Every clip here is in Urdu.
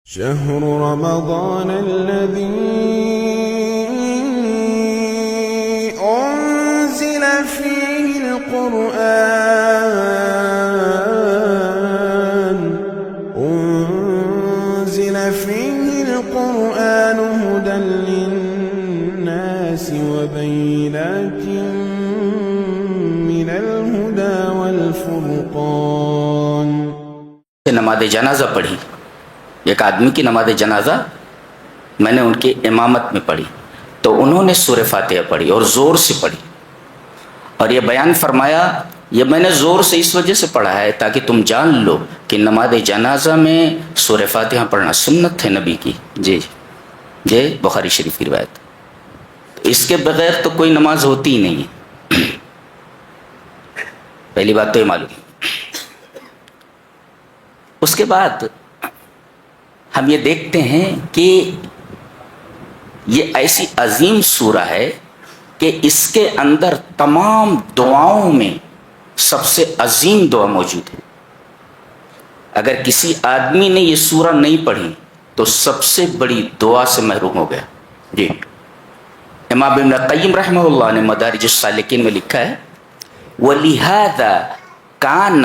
شهر رمضان الذي أنزل فيه القرآن هدى للناس وبينات من الهدى والفرقان. نماز جنازہ پڑھی، ایک آدمی کی نماز جنازہ میں نے ان کی امامت میں پڑھی تو انہوں نے سورہ فاتحہ پڑھی اور زور سے پڑھی، اور یہ بیان فرمایا یہ میں نے زور سے اس وجہ سے پڑھا ہے تاکہ تم جان لو کہ نماز جنازہ میں سورہ فاتحہ پڑھنا سنت ہے نبی کی. جی یہ بخاری شریف کی روایت. اس کے بغیر تو کوئی نماز ہوتی ہی نہیں ہے. پہلی بات تو یہ معلوم. اس کے بعد ہم یہ دیکھتے ہیں کہ یہ ایسی عظیم سورہ ہے کہ اس کے اندر تمام دعاؤں میں سب سے عظیم دعا موجود ہے. اگر کسی آدمی نے یہ سورہ نہیں پڑھی تو سب سے بڑی دعا سے محروم ہو گیا. جی امام ابن قیم رحمہ اللہ نے مدارج السالکین میں لکھا ہے وَلِهَذَا كَانَ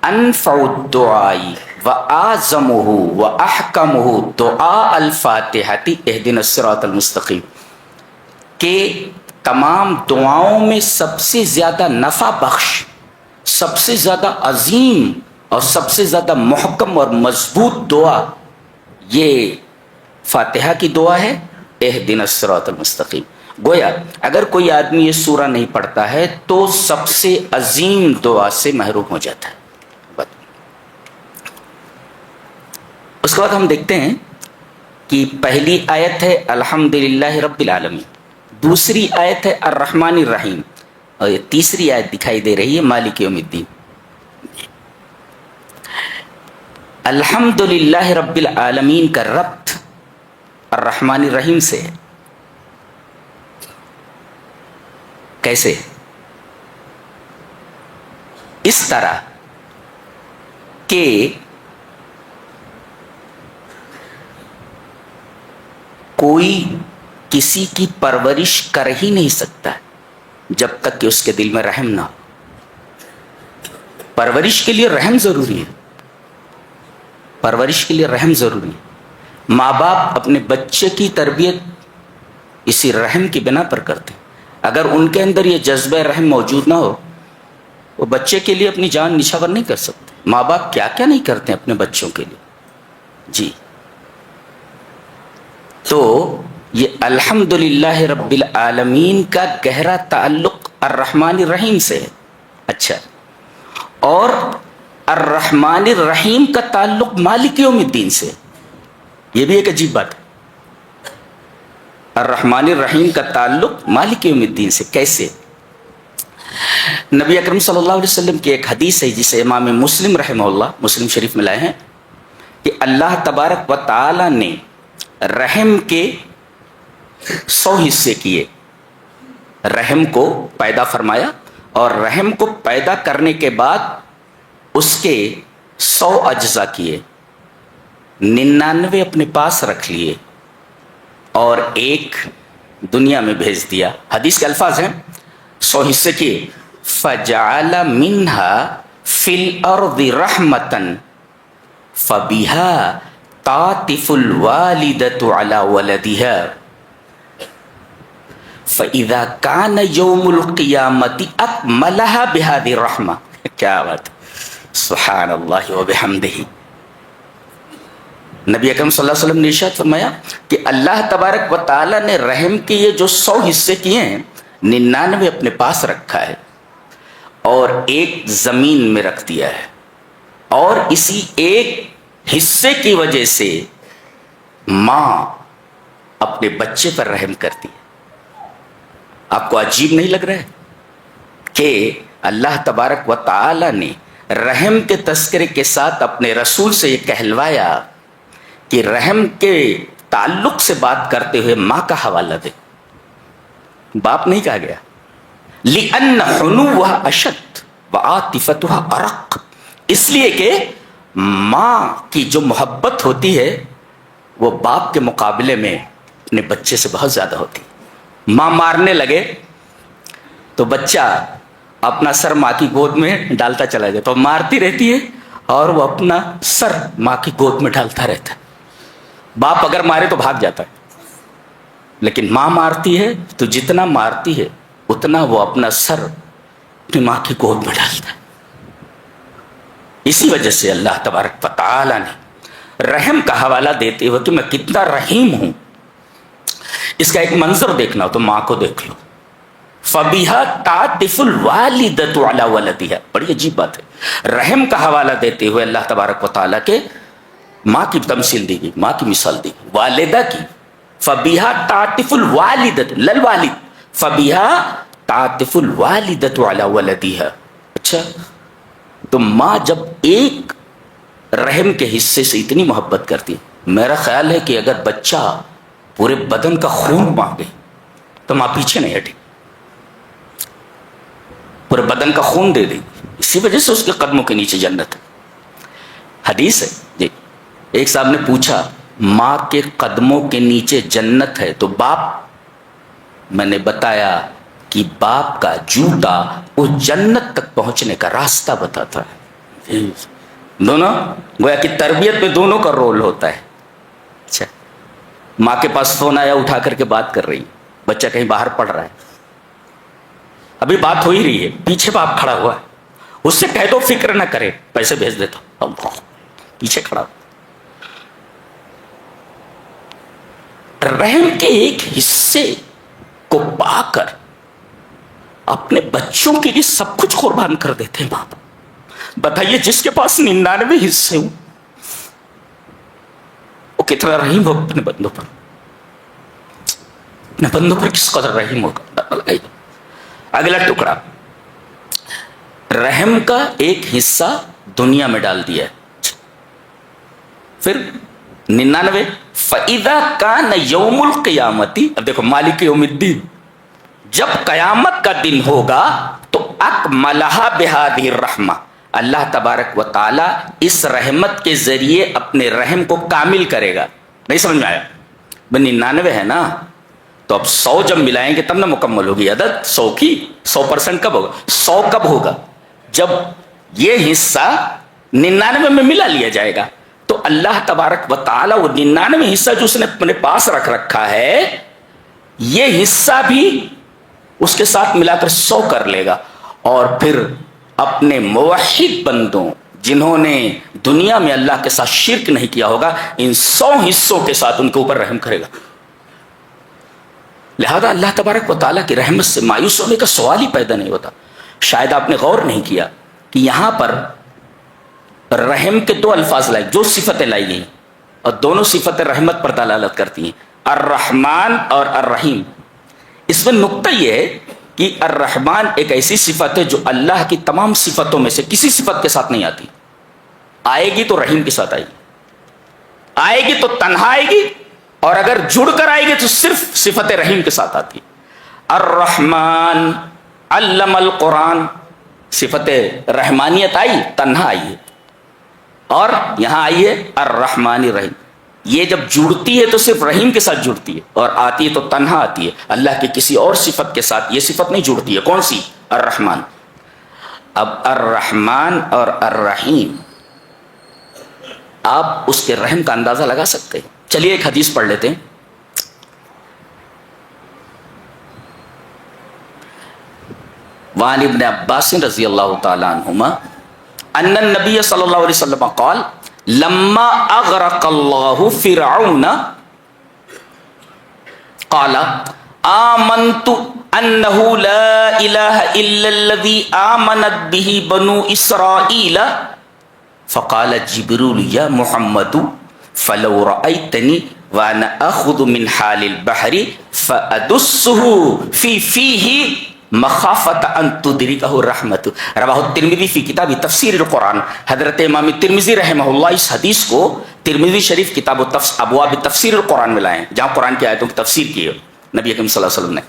أَنْفَعُ الدُّعَاءِ وَأَعْظَمُهُ وَأَحْكَمُهُ دُعَاءَ الْفَاتِحَةِ اهْدِنَا الصِّرَاطَ الْمُسْتَقِيمَ، کہ تمام دعاؤں میں سب سے زیادہ نفع بخش، سب سے زیادہ عظیم اور سب سے زیادہ محکم اور مضبوط دعا یہ فاتحہ کی دعا ہے، اہدنا الصراط المستقیم. گویا اگر کوئی آدمی یہ سورہ نہیں پڑھتا ہے تو سب سے عظیم دعا سے محروم ہو جاتا ہے. اس کے بعد ہم دیکھتے ہیں کہ پہلی آیت ہے الحمدللہ رب العالمین، دوسری آیت ہے الرحمن الرحیم، اور یہ تیسری آیت دکھائی دے رہی ہے مالک یوم الدین. الحمدللہ رب العالمین کا ربط الرحمن الرحیم سے ہے. کیسے؟ اس طرح کہ کوئی کسی کی پرورش کر ہی نہیں سکتا جب تک کہ اس کے دل میں رحم نہ ہو. پرورش کے لیے رحم ضروری ہے، پرورش کے لیے رحم ضروری ہے. ماں باپ اپنے بچے کی تربیت اسی رحم کی بنا پر کرتے ہیں. اگر ان کے اندر یہ جذبہ رحم موجود نہ ہو وہ بچے کے لیے اپنی جان نچھاور نہیں کر سکتے. ماں باپ کیا کیا نہیں کرتے اپنے بچوں کے لیے. جی تو یہ الحمدللہ رب العالمین کا گہرا تعلق الرحمن الرحیم سے ہے. اچھا، اور الرحمن الرحیم کا تعلق مالک یوم الدین سے، یہ بھی ایک عجیب بات ہے. الرحمن الرحیم کا تعلق مالک یوم الدین سے کیسے؟ نبی اکرم صلی اللہ علیہ وسلم کی ایک حدیث ہے جسے امام مسلم رحمہ اللہ مسلم شریف میں لائے ہیں کہ اللہ تبارک و تعالی نے رحم کے 100 حصے کیے، رحم کو پیدا فرمایا اور رحم کو پیدا کرنے کے بعد اس کے 100 اجزاء کیے، 99 اپنے پاس رکھ لیے اور ایک دنیا میں بھیج دیا. حدیث کے الفاظ ہیں 100 حصے کیے فَجَعَلَ مِنْهَا فِي الْأَرْضِ رَحْمَةً فَبِهَا تَعْطِفُ الْوَالِدَةُ عَلَى وَلَدِهَا فَإِذَا كَانَ يَوْمُ الْقِيَامَةِ أَكْمَلَهَا بِهَذِهِ الرَّحْمَةِ. کیا بات، سبحان اللہ وبحمدہ. نبی اکرم صلی اللہ علیہ وسلم نے ارشاد فرمایا کہ اللہ تبارک و تعالی نے رحم کے یہ جو 100 حصے کیے ہیں 99 اپنے پاس رکھا ہے اور ایک زمین میں رکھ دیا ہے، اور اسی ایک حصے کی وجہ سے ماں اپنے بچے پر رحم کرتی ہے. آپ کو عجیب نہیں لگ رہا ہے کہ اللہ تبارک و تعالی نے رحم کے تذکرے کے ساتھ اپنے رسول سے یہ کہلوایا کہ رحم کے تعلق سے بات کرتے ہوئے ماں کا حوالہ دے، باپ نہیں کہا گیا. لِأَنَّ حُنُوَّهَا أَشَدْ وَعَاطِفَتُهَا أَرَقُّ، اس لیے کہ ماں کی جو محبت ہوتی ہے وہ باپ کے مقابلے میں اپنے بچے سے بہت زیادہ ہوتی. ماں مارنے لگے تو بچہ اپنا سر ماں کی گود میں ڈالتا چلا جاتا، تو مارتی رہتی ہے اور وہ اپنا سر ماں کی گود میں ڈالتا رہتا ہے. باپ اگر مارے تو بھاگ جاتا ہے، لیکن ماں مارتی ہے تو جتنا مارتی ہے اتنا وہ اپنا سر اپنی ماں کی گود میں ڈالتا ہے. اسی وجہ سے اللہ تبارک و تعالی نے رحم کا حوالہ دیتے ہوئے کہ میں کتنا رحیم ہوں، اس کا ایک منظر دیکھنا ہو تو ماں کو دیکھ لو. فَبِهَا تَعْطِفُ الْوَالِدَةُ عَلَى وَلَدِهَا. بڑی عجیب بات ہے. رحم کا حوالہ دیتے ہوئے اللہ تبارک و تعالیٰ کے ماں کی تمثیل دی گئی، ماں کی مثال دی گئی، والدہ کی. فَبِهَا تَعْطِفُ الْوَالِدَةُ لَلْوَالِدِ فَبِهَا تَعْطِفُ الْوَالِدَةُ عَلَى وَلَدِهَا. اچھا، تو ماں جب ایک رحم کے حصے سے اتنی محبت کرتی ہے، میرا خیال ہے کہ اگر بچہ پورے بدن کا خون مانگے تو ماں پیچھے نہیں ہٹے، پورے بدن کا خون دے دے. اسی وجہ سے اس کے قدموں کے نیچے جنت ہے. حدیث ہے جی. ایک صاحب نے پوچھا ماں کے قدموں کے نیچے جنت ہے تو باپ؟ میں نے بتایا کہ باپ کا جوتا وہ جنت تک پہنچنے کا راستہ بتاتا ہے. دونوں گویا کہ تربیت میں دونوں کا رول ہوتا ہے. اچھا، ماں کے پاس فون آیا، اٹھا کر کے بات کر رہی، بچہ کہیں باہر پڑھ رہا ہے، ابھی بات ہو ہی رہی ہے، پیچھے باپ کھڑا ہوا ہے، اس سے کہہ دو فکر نہ کرے، پیسے بھیج دیتا ہوں. پیچھے کھڑا. رحم کے ایک حصے کو پا کر اپنے بچوں کے لیے سب کچھ قربان کر دیتے ہیں باپ. بتائیے جس کے پاس 99 حصے ہوں وہ کتنا رحیم ہو اپنے بندوں پر، اپنے بندوں پر کس قدر رحیم ہوگا. اگلا ٹکڑا، رحم کا ایک حصہ دنیا میں ڈال دیا ہے. پھر 99. فَإِذَا كَانَ يَوْمُ الْقِيَامَةِ. اب دیکھو مالک یوم الدین، جب قیامت کا دن ہوگا تو اکملها بهذه الرحمہ، اللہ تبارک و تعالی اس رحمت کے ذریعے اپنے رحم کو کامل کرے گا. نہیں سمجھ میں آیا؟ 99 ہے نا، تو اب 100 جب ملائیں گے تب نہ مکمل ہوگی عدد 100 کی. 100% کب ہوگا؟ 100 کب ہوگا؟ جب یہ حصہ 99 میں ملا لیا جائے گا. تو اللہ تبارک و تعالی وہ 99 حصہ جو اس نے اپنے پاس رکھ رکھا ہے، یہ حصہ بھی اس کے ساتھ ملا کر 100 کر لے گا، اور پھر اپنے موحد بندوں جنہوں نے دنیا میں اللہ کے ساتھ شرک نہیں کیا ہوگا، ان 100 حصوں کے ساتھ ان کے اوپر رحم کرے گا. لہذا اللہ تبارک و تعالیٰ کی رحمت سے مایوس ہونے کا سوال ہی پیدا نہیں ہوتا. شاید آپ نے غور نہیں کیا کہ یہاں پر رحم کے 2 الفاظ لائے، جو صفتیں لائی گئی، اور دونوں صفتیں رحمت پر دلالت کرتی ہیں، الرحمن اور الرحیم. اس میں نقطہ یہ ہے کہ الرحمن ایک ایسی صفت ہے جو اللہ کی تمام صفتوں میں سے کسی صفت کے ساتھ نہیں آتی. آئے گی تو رحیم کے ساتھ آئے گی، آئے گی تو تنہا آئے گی، اور اگر جڑ کر آئے گی تو صرف صفت رحیم کے ساتھ آتی. الرحمن علم القرآن، صفت رحمانیت آئی، تنہا آئی ہے، اور یہاں آئی ہے الرحمن الرحیم. یہ جب جڑتی ہے تو صرف رحیم کے ساتھ جڑتی ہے، اور آتی ہے تو تنہا آتی ہے، اللہ کی کسی اور صفت کے ساتھ یہ صفت نہیں جڑتی ہے. کون سی؟ الرحمن. اب الرحمن اور الرحیم آپ اس کے رحم کا اندازہ لگا سکتے ہیں. چلیے ایک حدیث پڑھ لیتے ہیں. وعن ابن عباس رضی اللہ تعالی عنہما ان النبی صلی اللہ علیہ وسلم قال لما اغرق اللہ فرعون قال آمنت انه لا الہ الا الذي آمنت به بنو اسرائیل فقال جبریل یا محمد فلو رأيتني وانا اخذ من حال البحر فادسه في فيه مخافت ان تدرکہ الرحمت. رواہ الترمذی فی کتاب تفسیر القرآن. حضرت امام ترمذی رحمہ اللہ اس حدیث کو ترمذی شریف کتاب ابواب تفسیر القرآن میں لائے ہیں، جہاں قرآن کی آیتوں کی تفسیر کی ہے. نبی اکرم صلی اللہ علیہ وسلم نے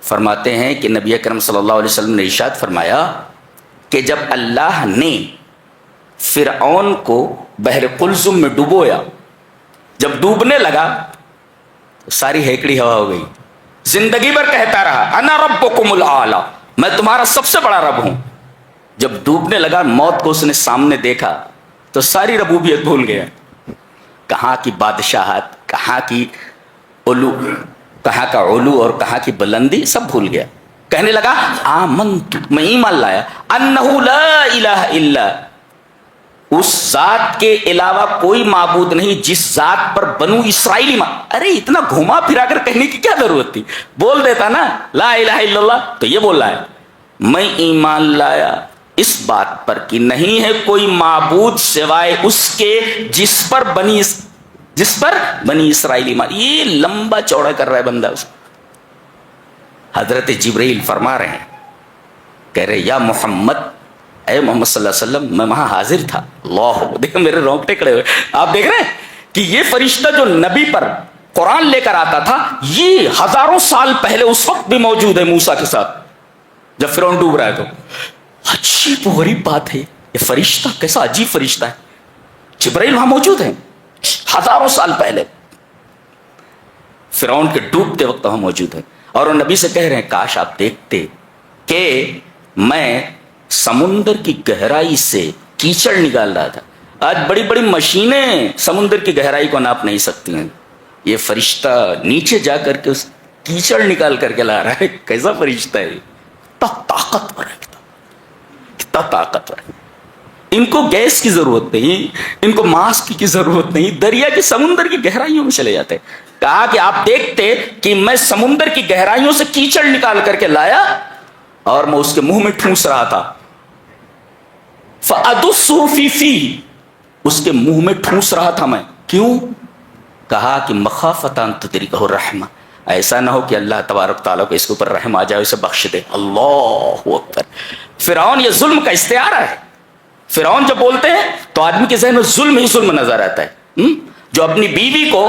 فرماتے ہیں کہ نبی اکرم صلی اللہ علیہ وسلم نے ارشاد فرمایا کہ جب اللہ نے فرعون کو بحر قلزم میں ڈبویا جب ڈوبنے لگا تو ساری ہیکڑی ہوا ہو گئی. زندگی بھر کہتا رہا انا ربکم الاعلی، میں تمہارا سب سے بڑا رب ہوں. جب ڈوبنے لگا موت کو اس نے سامنے دیکھا تو ساری ربوبیت بھول گیا. کہاں کی بادشاہت، کہاں کی علو، کہاں کا علو اور کہاں کی بلندی سب بھول گیا. کہنے لگا آمنت، میں ایمان لایا، انہ لا الہ الا، اس ذات کے علاوہ کوئی معبود نہیں جس ذات پر بنو اسرائیل ارے اتنا گھما پھرا کر کہنے کی کیا ضرورت تھی؟ بول دیتا نا لا الہ الا اللہ. تو یہ بول رہا ہے میں ایمان لایا اس بات پر کہ نہیں ہے کوئی معبود سوائے اس کے جس پر بنی اسرائیل ایمان. یہ لمبا چوڑا کر رہا ہے بندہ. اس حضرت جبرائیل فرما رہے ہیں، کہہ رہے یا محمد، اے محمد صلی اللہ علیہ وسلم، میں وہاں حاضر تھا. اللہ، دیکھیں میرے رونگٹے کھڑے ہوئے. آپ دیکھ رہے ہیں کہ یہ فرشتہ جو نبی پر قرآن لے کر آتا تھا یہ ہزاروں سال پہلے اس وقت بھی موجود ہے موسیٰ کے ساتھ جب فرعون ڈوب رہا ہے. تو عجیب و غریب بات ہے، یہ فرشتہ کیسا عجیب فرشتہ ہے. جبرائیل وہاں موجود ہے ہزاروں سال پہلے، فرعون کے ڈوبتے وقت وہاں موجود ہے. اور وہ نبی سے کہہ رہے ہیں کاش آپ دیکھتے کہ میں سمندر کی گہرائی سے کیچڑ نکال رہا تھا. آج بڑی بڑی مشینیں سمندر کی گہرائی کو ناپ نہیں سکتی ہیں، یہ فرشتہ نیچے جا کر کے اس کیچڑ نکال کر کے لا رہا ہے. کیسا فرشتہ ہے، کتنا طاقتور ہے، کتنا طاقتور ہے. ان کو گیس کی ضرورت نہیں، ان کو ماسک کی ضرورت نہیں، دریا کے سمندر کی گہرائیوں میں چلے جاتے. کہا کہ آپ دیکھتے کہ میں سمندر کی گہرائیوں سے کیچڑ نکال کر کے لایا اور میں اس کے منہ میں ٹھونس رہا تھا. فَأَدُسُّهُ فِي فِيهِ، اس کے منہ میں ٹھونس رہا تھا میں. کیوں؟ کہا کہ مخافۃ ان تدرکہ الرحمہ، ایسا نہ ہو کہ اللہ تبارک تعالیٰ کو اس کے اوپر رحم آ جائے، اسے بخش دے. اللہ اکبر. فرعون یہ ظلم کا استعارہ ہے. فرعون جب بولتے ہیں تو آدمی کے ذہن میں ظلم ہی ظلم نظر آتا ہے. جو اپنی بیوی کو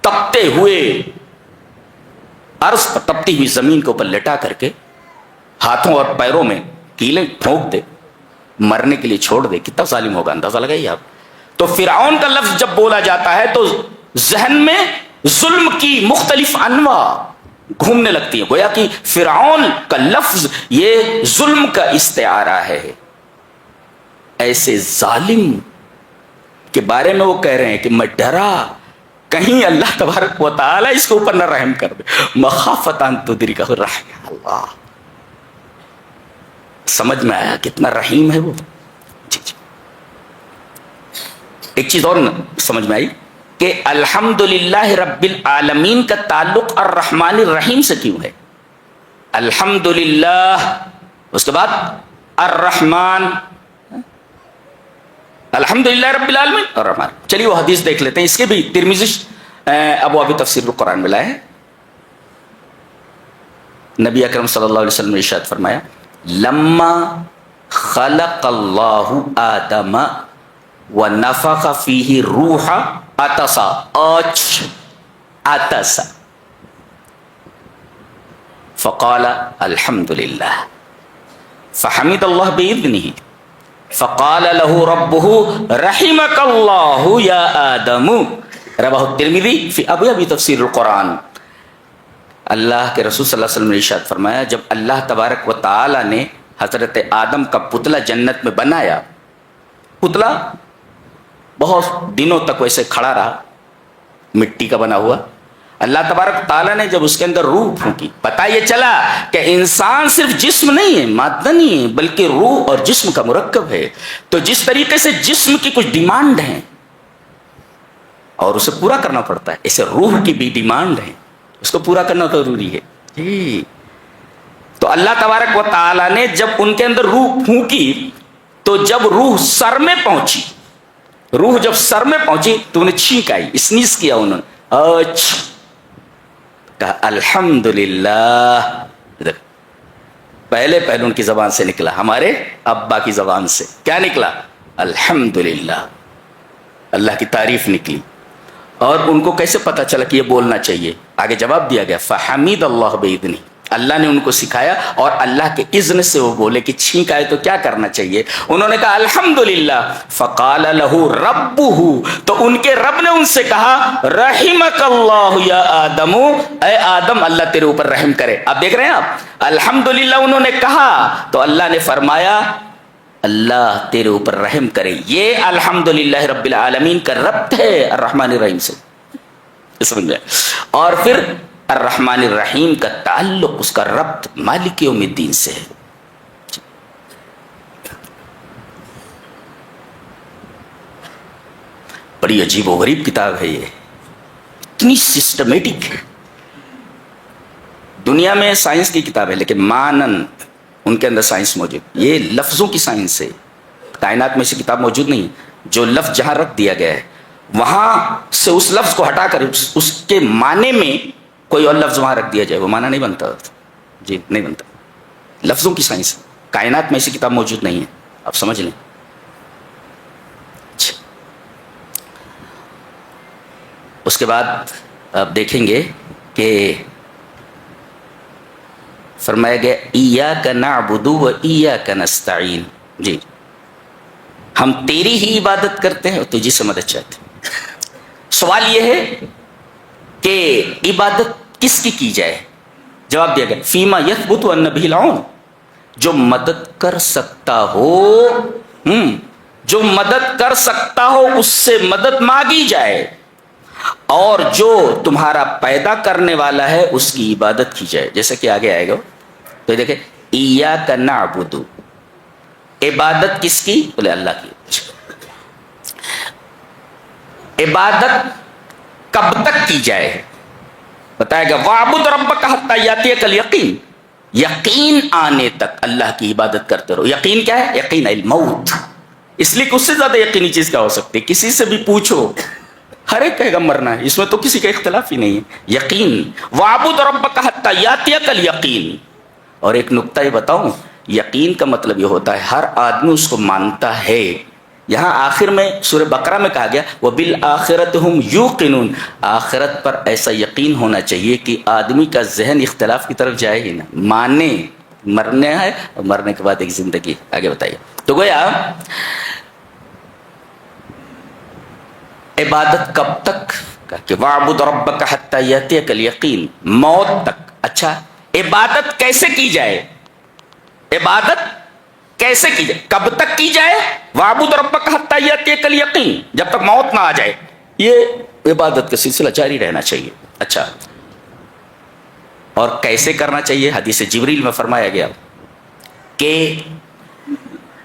تپتے ہوئے عرض پر، تپتی ہوئی زمین کے اوپر لٹا کر کے ہاتھوں اور پیروں میں کیلیں ٹھونک دے، مرنے کے لیے چھوڑ دے، کتنا ظالم ہوگا اندازہ لگائیے آپ. تو فرعون کا لفظ جب بولا جاتا ہے تو ذہن میں ظلم کی مختلف انواع گھومنے لگتی ہیں. گویا کہ فرعون کا لفظ یہ ظلم کا استعارہ ہے. ایسے ظالم کے بارے میں وہ کہہ رہے ہیں کہ میں ڈرا کہیں اللہ تبارک و تعالی اس کے اوپر نہ رحم کر دے. مخافۃ ان تدرکہ الرحمہ. اللہ، سمجھ میں آیا کتنا رحیم ہے وہ. جی جی. ایک چیز اور سمجھ میں آئی کہ الحمدللہ رب العالمین کا تعلق الرحمن الرحیم سے کیوں ہے. الحمدللہ، اس کے بعد الرحمن، الحمدللہ رب العالمین الرحمن. چلیے وہ حدیث دیکھ لیتے ہیں، اس کے بھی ترمذی ابواب تفسیر القرآن میں لائے ہیں. نبی اکرم صلی اللہ علیہ وسلم نے ارشاد فرمایا لما خلق اللہ آدم ونفخ فیہ روح عطسا، عطسا فقال الحمد للہ فحمد اللہ بإذنہ فقال له ربه رحمك الله يا آدم. رواه الترمذی فی ابواب تفسیر القرآن. اللہ کے رسول صلی اللہ علیہ وسلم نے ارشاد فرمایا جب اللہ تبارک و تعالی نے حضرت آدم کا پتلا جنت میں بنایا، پتلا بہت دنوں تک ویسے کھڑا رہا، مٹی کا بنا ہوا. اللہ تبارک تعالیٰ نے جب اس کے اندر روح پھونکی، پتہ یہ چلا کہ انسان صرف جسم نہیں ہے، مادہ نہیں ہے، بلکہ روح اور جسم کا مرکب ہے. تو جس طریقے سے جسم کی کچھ ڈیمانڈ ہیں اور اسے پورا کرنا پڑتا ہے، اسے روح کی بھی ڈیمانڈ ہے، اس کو پورا کرنا ضروری ہے. جی. تو اللہ تبارک و تعالیٰ نے جب ان کے اندر روح پھونکی تو جب روح سر میں پہنچی، روح جب سر میں پہنچی تو انہیں چھینک آئی، اسنیز کیا انہوں نے، کہا الحمدللہ. پہلے ان کی زبان سے نکلا، ہمارے ابا کی زبان سے کیا نکلا؟ الحمدللہ، اللہ کی تعریف نکلی. اور ان کو کیسے پتا چلا کہ یہ بولنا چاہیے؟ آگے جواب دیا گیا فحمید اللہ بإذنہ، اللہ نے ان کو سکھایا اور اللہ کے اذن سے وہ بولے کہ چھینک آئے تو کیا کرنا چاہیے. انہوں نے کہا الحمدللہ. فقال له ربه, تو ان کے رب نے ان سے کہا رحمک اللہ یا آدم, اے آدم اللہ تیرے اوپر رحم کرے. آپ دیکھ رہے ہیں آپ, الحمدللہ انہوں نے کہا تو اللہ نے فرمایا اللہ تیرے اوپر رحم کرے. یہ الحمدللہ رب العالمین کا ربط ہے الرحمن الرحیم سے, سمجھ گئے. اور پھر الرحمن الرحیم کا تعلق, اس کا ربط مالک یوم الدین سے ہے. بڑی عجیب و غریب کتاب ہے یہ, اتنی سسٹمیٹک ہے. دنیا میں سائنس کی کتاب ہے لیکن مانن ان کے اندر سائنس موجود. یہ لفظوں کی سائنس ہے. کائنات میں ایسی کتاب موجود نہیں. جو لفظ جہاں رکھ دیا گیا ہے وہاں سے اس لفظ کو ہٹا کر اس کے معنی میں کوئی اور لفظ وہاں رکھ دیا جائے, وہ معنی نہیں بنتا. جی نہیں بنتا. لفظوں کی سائنس. کائنات میں ایسی کتاب موجود نہیں ہے, آپ سمجھ لیں. اس کے بعد آپ دیکھیں گے کہ فرمایا گیا ایاک نعبد و ایاک نستعین. جی ہم تیری ہی عبادت کرتے ہیں اور تجھی سے مدد چاہتے ہیں. سوال یہ ہے کہ عبادت کس کی جائے؟ جواب دیا گیا فیما یثبت ان به العون, جو مدد کر سکتا ہو, جو مدد کر سکتا ہو اس سے مدد مانگی جائے, اور جو تمہارا پیدا کرنے والا ہے اس کی عبادت کی جائے. جیسا کہ آگے آئے گا تو دیکھیں ایاک نعبد, عبادت کس کی؟ بولے اللہ کی. عبادت کب تک کی جائے بتایا گیا وَاعْبُدْ رَبَّكَ حَتَّى يَأْتِيَكَ الْيَقِينُ, یقین آنے تک اللہ کی عبادت کرتے رہو. یقین کیا ہے؟ یقین الموت. اس لیے کہ اس سے زیادہ یقینی چیز کیا ہو سکتی ہے؟ کسی سے بھی پوچھو ہر ایک کہے گا مرنا ہے, اس میں تو کسی کا اختلاف ہی نہیں ہے. یقین وَاعْبُدْ رَبَّكَ حَتَّى يَأْتِيَكَ الْيَقِينُ. اور ایک نقطہ یہ بتاؤں, یقین کا مطلب یہ ہوتا ہے ہر آدمی اس کو مانتا ہے. یہاں آخر میں سورہ بقرہ میں کہا گیا وَبِالْآخِرَةِ هُمْ يُوقِنُونَ, آخرت پر ایسا یقین ہونا چاہیے کہ آدمی کا ذہن اختلاف کی طرف جائے ہی نہ, مانے مرنے ہے اور مرنے کے بعد ایک زندگی. آگے بتائیے. تو گویا عبادت کب تک کہ وَاعْبُدْ رَبَّكَ حَتَّى يَأْتِيَكَ الْيَقِينُ, موت تک. اچھا عبادت کیسے کی جائے؟ عبادت کیسے کی جائے, کب تک کی جائے؟ وَاعْبُدْ رَبَّكَ حَتَّى يَأْتِيَكَ الْيَقِينُ, جب تک موت نہ آ جائے. یہ عبادت کا سلسلہ جاری رہنا چاہیے. اچھا اور کیسے کرنا چاہیے؟ حدیث جبریل میں فرمایا گیا کہ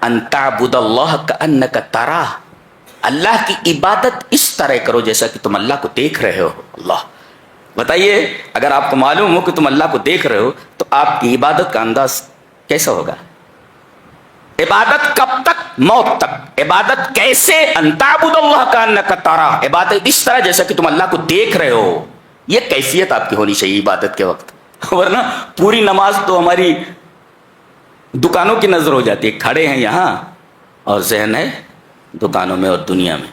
ان تعبد اللہ کأنک تراہ, اللہ کی عبادت اس طرح کرو جیسا کہ تم اللہ کو دیکھ رہے ہو. اللہ بتائیے, اگر آپ کو معلوم ہو کہ تم اللہ کو دیکھ رہے ہو تو آپ کی عبادت کا انداز کیسا ہوگا؟ عبادت کب تک؟ موت تک. عبادت کیسے؟ ان تعبد اللہ کأنک تراہ, عبادت اس طرح جیسا کہ تم اللہ کو دیکھ رہے ہو. یہ کیفیت آپ کی ہونی چاہیے عبادت کے وقت, ورنہ پوری نماز تو ہماری دکانوں کی نظر ہو جاتی ہے. کھڑے ہیں یہاں اور ذہن ہے دکانوں میں اور دنیا میں.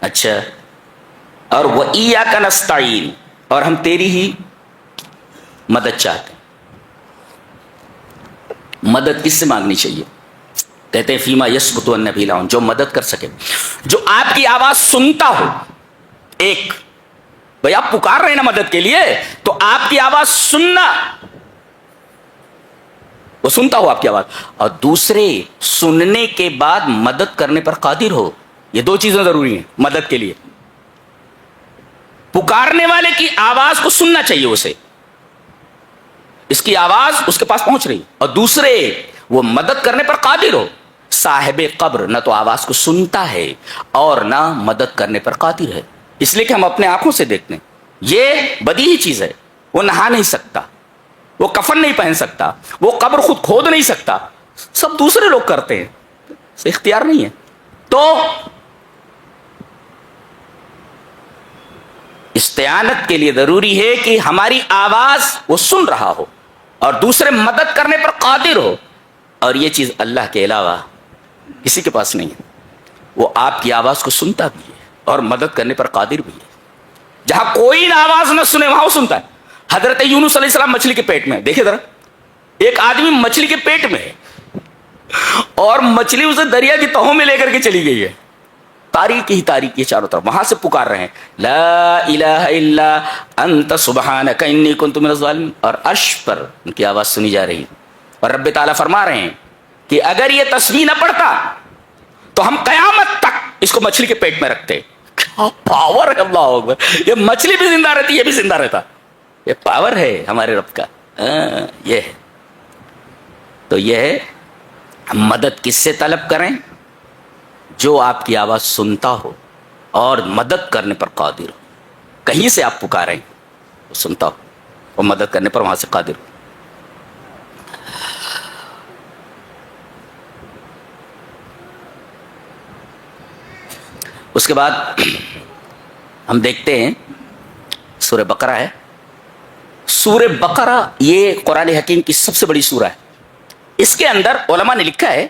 اچھا اور وَإِيَّاكَ نَسْتَعِينُ, اور ہم تیری ہی مدد چاہتے ہیں. مدد کس سے مانگنی چاہیے؟ کہتے ہیں فیما یثبت ان به العون, جو مدد کر سکے, جو آپ کی آواز سنتا ہو. ایک بھائی آپ پکار رہے ہیں نا مدد کے لیے, تو آپ کی آواز سننا, وہ سنتا ہو آپ کی آواز, اور دوسرے سننے کے بعد مدد کرنے پر قادر ہو. یہ دو چیزیں ضروری ہیں مدد کے لیے. پکارنے والے کی آواز کو سننا چاہیے اسے, اس کی آواز اس کے پاس پہنچ رہی, اور دوسرے وہ مدد کرنے پر قادر ہو. صاحب قبر نہ تو آواز کو سنتا ہے اور نہ مدد کرنے پر قادر ہے, اس لیے کہ ہم اپنے آنکھوں سے دیکھتے ہیں. یہ بدیہی چیز ہے. وہ نہا نہیں سکتا, وہ کفن نہیں پہن سکتا, وہ قبر خود کھود نہیں سکتا, سب دوسرے لوگ کرتے ہیں, اختیار نہیں ہے. تو استعانت کے لیے ضروری ہے کہ ہماری آواز وہ سن رہا ہو اور دوسرے مدد کرنے پر قادر ہو, اور یہ چیز اللہ کے علاوہ کسی کے پاس نہیں ہے. وہ آپ کی آواز کو سنتا بھی ہے اور مدد کرنے پر قادر بھی ہے. جہاں کوئی آواز نہ سنے وہاں وہ سنتا ہے. حضرت یونس علیہ السلام مچھلی کے پیٹ میں، دیکھیں ذرا، ایک آدمی مچھلی کے پیٹ میں ہے اور مچھلی اسے دریا کی تہوں میں لے کر کے چلی گئی ہے، تاریکی ہی تاریکی چاروں طرف، وہاں سے پکار رہے ہیں لا الہ الا انت سبحانک انی کنت من الظالمین، اور عرش پر ان کی آواز سنی جا رہی، اور رب تعالیٰ فرما رہے ہیں کہ اگر یہ تسبیح نہ پڑھتا تو ہم قیامت تک اس کو مچھلی کے پیٹ میں رکھتے. کیا پاور ہے، اللہ اکبر، یہ مچھلی بھی زندہ رہتی، یہ بھی زندہ رہتا، یہ پاور ہے ہمارے رب کا. یہ ہے، تو یہ ہے مدد کس سے طلب کریں؟ جو آپ کی آواز سنتا ہو اور مدد کرنے پر قادر ہو. کہیں سے آپ پکاریں وہ سنتا ہو اور مدد کرنے پر وہاں سے قادر ہو. اس کے بعد ہم دیکھتے ہیں سورہ بقرہ ہے. سورہ بقرہ یہ قرآن حکیم کی سب سے بڑی سورہ ہے. اس کے اندر علماء نے لکھا ہے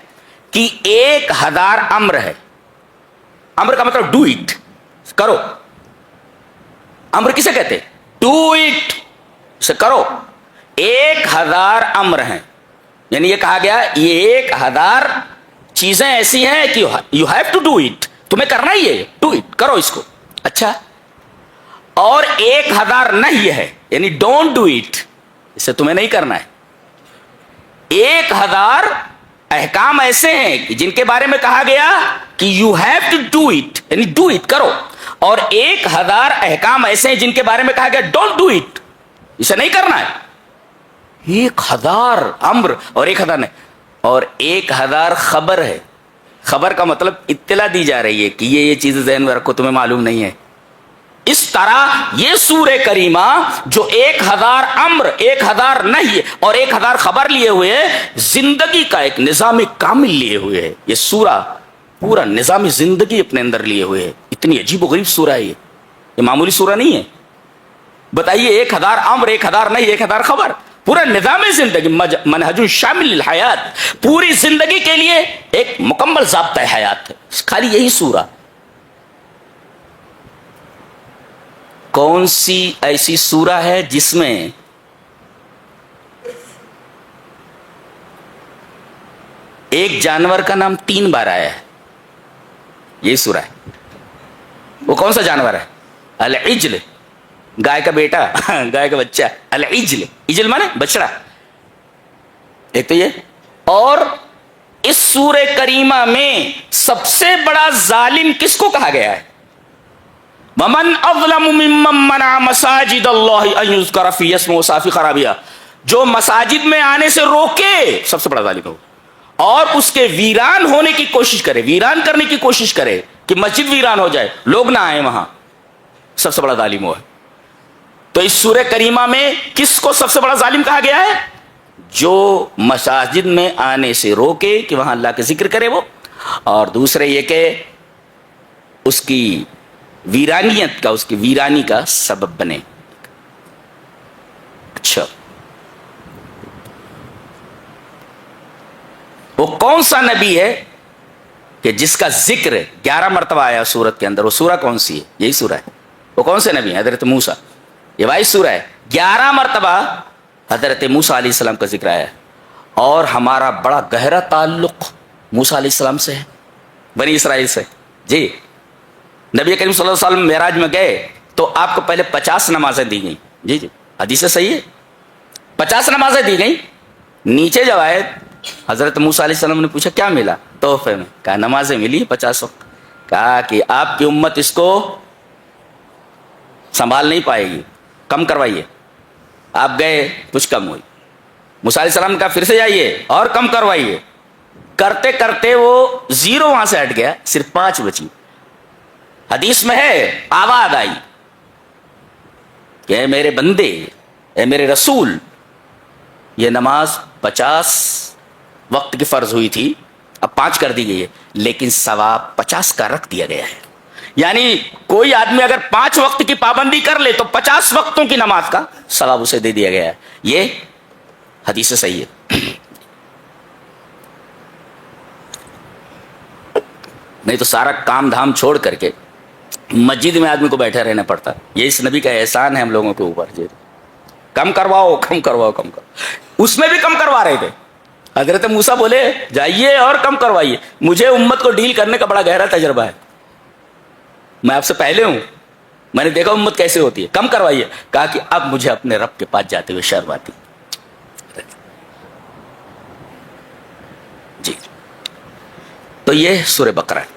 کہ 1000 امر ہے. امر کا مطلب ڈو اٹ، کرو. امر کسے کہتے؟ ڈو اٹ، اسے کرو. 1000 امر ہیں، یعنی یہ کہا گیا یہ 1000 چیزیں ایسی ہیں کہ you have to do it, تمہیں کرنا ہی ہے، ڈو اٹ، کرو اس کو. اچھا، اور 1000 نہیں ہے، یعنی ڈونٹ ڈو اٹ، اسے تمہیں نہیں کرنا ہے. 1000 احکام ایسے ہیں جن کے بارے میں کہا گیا کہ you have to do it, یعنی ڈو اٹ، کرو. اور 1000 احکام ایسے ہیں جن کے بارے میں کہا گیا ڈونٹ ڈو اٹ، اسے نہیں کرنا ہے. 1000 امر اور 1000 نہیں، اور 1000 خبر ہے. خبر کا مطلب اطلاع دی جا رہی ہے کہ یہ چیزیں ذہن میں رکھو، تمہیں معلوم نہیں ہے. اس طرح یہ سورہ کریمہ جو 1000 امر، 1000 نہیں اور 1000 خبر لیے ہوئے ہے، زندگی کا ایک نظام کامل لیے ہوئے ہے. یہ سورہ پورا نظام زندگی اپنے اندر لیے ہوئے ہے. اتنی عجیب و غریب سورہ ہے یہ معمولی سورہ نہیں ہے. بتائیے 1000 امر، 1000 نہیں، 1000 خبر، پورا نظام زندگی، منہج شامل الحیات، پوری زندگی کے لیے ایک مکمل ضابطہ حیات ہے خالی یہی سورہ. کون سی ایسی سورہ ہے جس میں ایک جانور کا نام 3 بار آیا ہے؟ یہی سورہ ہے. وہ کون سا جانور ہے؟ العجل، گائے کا بیٹا، گائے کا بچہ، العجل. عجل مانے بچڑا. ایک تو یہ، اور اس سورہ کریمہ میں سب سے بڑا ظالم کس کو کہا گیا ہے؟ وَمَنْ أَظْلَمُ مِمَّنْ مَنَعَ مَسَاجِدَ اللَّهِ أَنْ يُذْكَرَ فِيهِ اسْمُهُ وَسَعَىٰ فِي خَرَابِهَا، جو مساجد میں آنے سے روکے، سب سے بڑا ظالم ہو، اور اس کے ویران ہونے کی کوشش کرے، ویران کرنے کی کوشش کرے کہ مسجد ویران ہو جائے، لوگ نہ آئیں وہاں، سب سے بڑا ظالم ہو ہے. تو اس سورہ کریمہ میں کس کو سب سے بڑا ظالم کہا گیا ہے؟ جو مساجد میں آنے سے روکے کہ وہاں اللہ کا ذکر کرے وہ، اور دوسرے یہ کہ اس کی ویرانیت کا، اس کی ویرانی کا سبب بنے. اچھا، وہ کون سا نبی ہے کہ جس کا ذکر 11 مرتبہ آیا سورت کے اندر؟ وہ سورہ کون سی ہے؟ یہی سورہ ہے. وہ کون سے نبی ہیں؟ حضرت موسیٰ. یہ واحد سورہ ہے، 11 مرتبہ حضرت موسیٰ علیہ السلام کا ذکر آیا ہے. اور ہمارا بڑا گہرا تعلق موسیٰ علیہ السلام سے ہے، بنی اسرائیل سے. جی، نبی کریم صلی اللہ علیہ وسلم معراج میں گئے تو آپ کو پہلے 50 نمازیں دی گئیں. جی جی، حدیث صحیح ہے، 50 نمازیں دی گئیں. نیچے جب آئے حضرت موسیٰ علیہ السلام نے پوچھا کیا ملا تحفے میں؟ کہا نمازیں ملی 50 وقت. کہا کہ آپ کی امت اس کو سنبھال نہیں پائے گی، کم کروائیے. آپ گئے، کچھ کم ہوئی. موسیٰ علیہ السلام نے کہا پھر سے جائیے اور کم کروائیے. کرتے کرتے وہ 0 وہاں سے ہٹ گیا، صرف 5 بچی. حدیث میں ہے آواز آئی کہ اے میرے بندے، اے میرے رسول، یہ نماز 50 وقت کی فرض ہوئی تھی، اب 5 کر دی گئی ہے، لیکن ثواب 50 کا رکھ دیا گیا ہے. یعنی کوئی آدمی اگر 5 وقت کی پابندی کر لے تو 50 وقتوں کی نماز کا ثواب اسے دے دیا گیا ہے. یہ حدیث صحیح ہے. نہیں تو سارا کام دھام چھوڑ کر کے مسجد میں آدمی کو بیٹھے رہنا پڑتا. یہ اس نبی کا احسان ہے ہم لوگوں کے اوپر. کم کرواؤ کم کرواؤ کم کرواؤ. اس میں بھی کم کروا رہے تھے. حضرت موسیٰ بولے جائیے اور کم کروائیے. مجھے امت کو ڈیل کرنے کا بڑا گہرا تجربہ ہے, میں آپ سے پہلے ہوں, میں نے دیکھا امت کیسے ہوتی ہے. کم کروائیے. کہا کہ اب مجھے اپنے رب کے پاس جاتے ہوئے شرم آتی. جی تو یہ سورہ بقرہ ہے.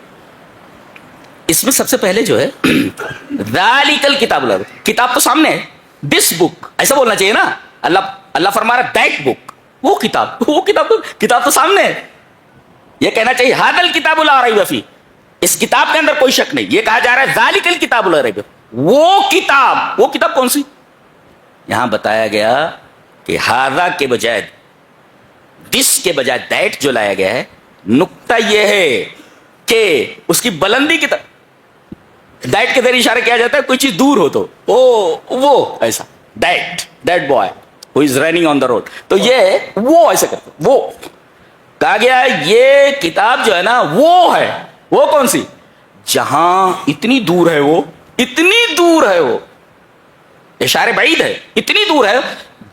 اس میں سب سے پہلے جو ہے ذالک الکتاب, کتاب تو سامنے ہے, دس بک ایسا بولنا چاہیے نا. اللہ فرما رہا دیٹ بک, وہ کتاب تو سامنے ہے. یہ کہنا چاہیے ھذا الکتاب لا ریب فیہ, اس کتاب کے اندر کوئی شک نہیں. یہ کہا جا رہا ہے ذالک الکتاب لا ریب, وہ کتاب کون سی؟ یہاں بتایا گیا کہ ھذا کے بجائے دس کے بجائے دیٹ جو لایا گیا ہے, نقطہ یہ ہے کہ اس کی بلندی کی طرف دیٹ کے ذریعے اشارہ کیا جاتا ہے. کوئی چیز دور ہو تو وہ ایسا that boy who is running on the road, تو یہ وہ ایسا کرتے, وہ کہا گیا یہ کتاب جو ہے نا وہ ہے. وہ کون سی؟ جہاں اتنی دور ہے, وہ اتنی دور ہے, وہ اشارے بعید ہے, اتنی دور ہے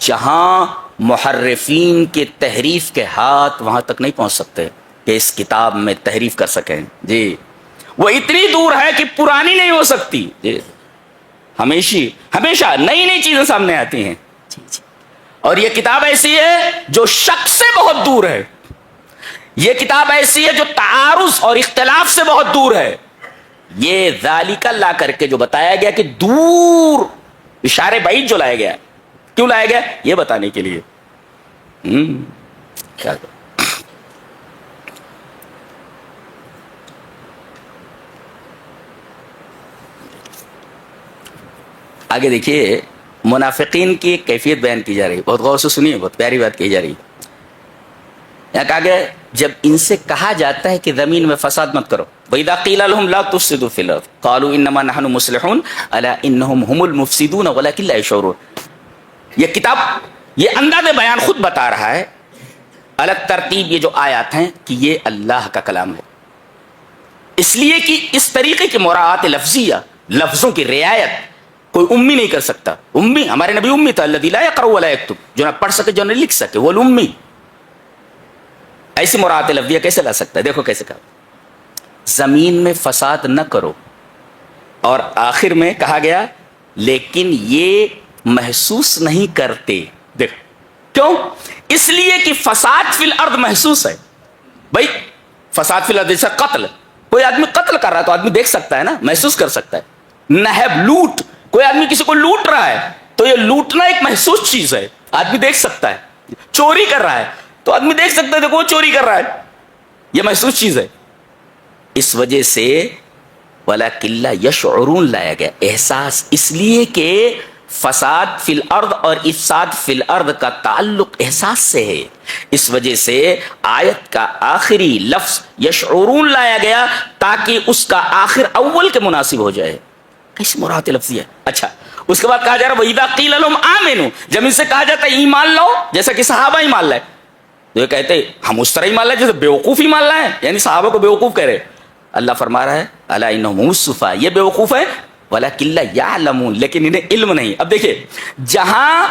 جہاں محرفین کے تحریف کے ہاتھ وہاں تک نہیں پہنچ سکتے کہ اس کتاب میں تحریف کر سکیں. جی وہ اتنی دور ہے کہ پرانی نہیں ہو سکتی. جی ہمیشہ نئی چیزیں سامنے آتی ہیں. جی اور یہ کتاب ایسی ہے جو شک سے بہت دور ہے. یہ کتاب ایسی ہے جو تعارض اور اختلاف سے بہت دور ہے. یہ ذالک لا کر کے جو بتایا گیا کہ دور, اشارے بعید جو لایا گیا, کیوں لایا گیا؟ یہ بتانے کے لیے. کیا آگے دیکھیے منافقین کی ایک کیفیت بیان کی جا رہی ہے, بہت غور سے سنیے, بہت پیاری بات کہی جا رہی ہے. یہاں کہا گیا جب ان سے کہا جاتا ہے کہ زمین میں فساد مت کرو, وَإِذَا قِيلَ لَهُمْ لَا تُفْسِدُوا فِي الْأَرْضِ قَالُوا إِنَّمَا نَحْنُ مُصْلِحُونَ أَلَا إِنَّهُمْ هُمُ الْمُفْسِدُونَ وَلَكِنْ لَا يَشْعُرُونَ. یہ کتاب یہ انداز بیان خود بتا رہا ہے, الگ ترتیب یہ جو آیات ہیں کہ یہ اللہ کا کلام ہے, اس لیے کہ اس طریقے کی مراعات لفظیہ, لفظوں کی رعایت کوئی امی نہیں کر سکتا. امی, ہمارے نبی امی تھا, الذی لا یقرأ ولا یکتب, جو نہ پڑھ سکے جو نہ لکھ سکے, وہ امی. ایسی مراعات لفظیہ کیسے لا سکتا ہے؟ دیکھو کیسے کہا, زمین میں فساد نہ کرو, اور آخر میں کہا گیا لیکن یہ محسوس نہیں کرتے. دیکھو کیوں؟ اس لیے کہ فساد فی الارض محسوس ہے. بھائی فساد فی الارض جیسا قتل, کوئی آدمی قتل کر رہا ہے تو آدمی دیکھ سکتا ہے نا, محسوس کر سکتا ہے. نہب, لوٹ, کوئی آدمی کسی کو لوٹ رہا ہے تو یہ لوٹنا ایک محسوس چیز ہے, آدمی دیکھ سکتا ہے. چوری کر رہا ہے تو آدمی دیکھ سکتا ہے دیکھو وہ چوری کر رہا ہے, یہ محسوس چیز ہے. اس وجہ سے وَلَكِنْ لَا يَشْعُرُونَ لایا گیا, احساس, اس لیے کہ فساد فی الارض اور افساد فی الارض کا تعلق احساس سے ہے. اس وجہ سے آیت کا آخری لفظ یشعرون لایا گیا تاکہ اس کا آخر اول کے مناسب ہو جائے. کیسی مراد لفظی ہے. اچھا, اس کے بعد کہا جا رہا وَإِذَا قِيلَ لَهُمْ آمِنُوا, جب ان سے کہا جاتا ہے ایمان لاؤ, جیسا کہ صحابہ ایمان لائے, تو یہ کہتے ہم اس طرح ایمان لائے جیسے بیوقوف ایمان لائے, یعنی صحابہ کو بیوقوف کہہ رہے. اللہ فرما رہا ہے الا انہم هم السفہاء, یہ بیوقوف ہے, ولکن لا یعلمون, لیکن انہیں علم نہیں. اب دیکھیں جہاں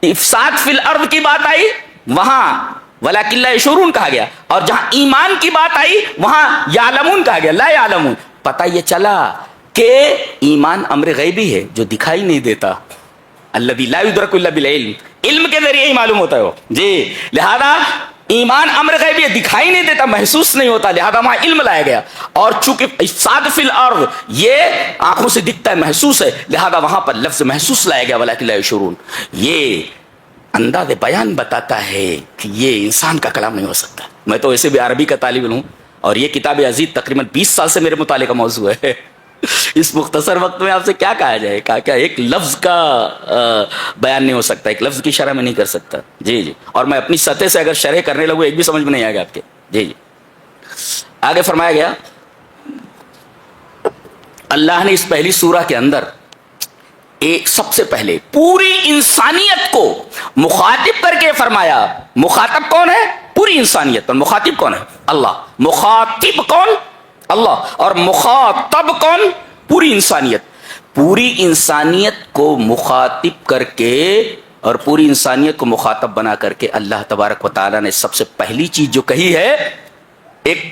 افساد فی الارض کی بات آئی وہاں ولکن لا یشعرون کہا گیا, اور جہاں ایمان کی بات آئی وہاں یعلمون کہا گیا, لا یعلمون. پتہ یہ چلا کہ ایمان امر غیبی ہے جو دکھائی نہیں دیتا, الذی لا یدرک الا بالعلم, علم کے ذریعے ہی معلوم ہوتا ہے وہ. جی لہذا ایمان امر غیبی ہے, دکھائی نہیں دیتا, محسوس نہیں ہوتا, لہذا وہاں علم لایا گیا. اور چونکہ افساد فی الارض یہ آنکھوں سے دکھتا ہے, محسوس ہے, لہذا وہاں پر لفظ محسوس لایا گیا ولکن لا یشعرون. یہ انداز بیان بتاتا ہے کہ یہ انسان کا کلام نہیں ہو سکتا. میں تو ویسے بھی عربی کا طالب ہوں, اور یہ کتاب عزیز تقریباً 20 سال سے میرے مطالعے کا موضوع ہے. اس مختصر وقت میں آپ سے کیا کہا جائے, کیا ایک لفظ کا بیان نہیں ہو سکتا, ایک لفظ کی شرح میں نہیں کر سکتا. جی اور میں اپنی سطح سے اگر شرح کرنے لگوں ایک بھی سمجھ میں نہیں آئے گا آپ کے. جی آگے فرمایا گیا اللہ نے اس پہلی سورہ کے اندر ایک سب سے پہلے پوری انسانیت کو مخاطب کر کے فرمایا. مخاطب کون ہے؟ پوری انسانیت. اور مخاطب کون ہے؟ اللہ. مخاطب کون؟ اللہ. اور مخاطب کون؟ پوری انسانیت. پوری انسانیت کو مخاطب کر کے اور پوری انسانیت کو مخاطب بنا کر کے اللہ تبارک و تعالیٰ نے سب سے پہلی چیز جو کہی ہے، ایک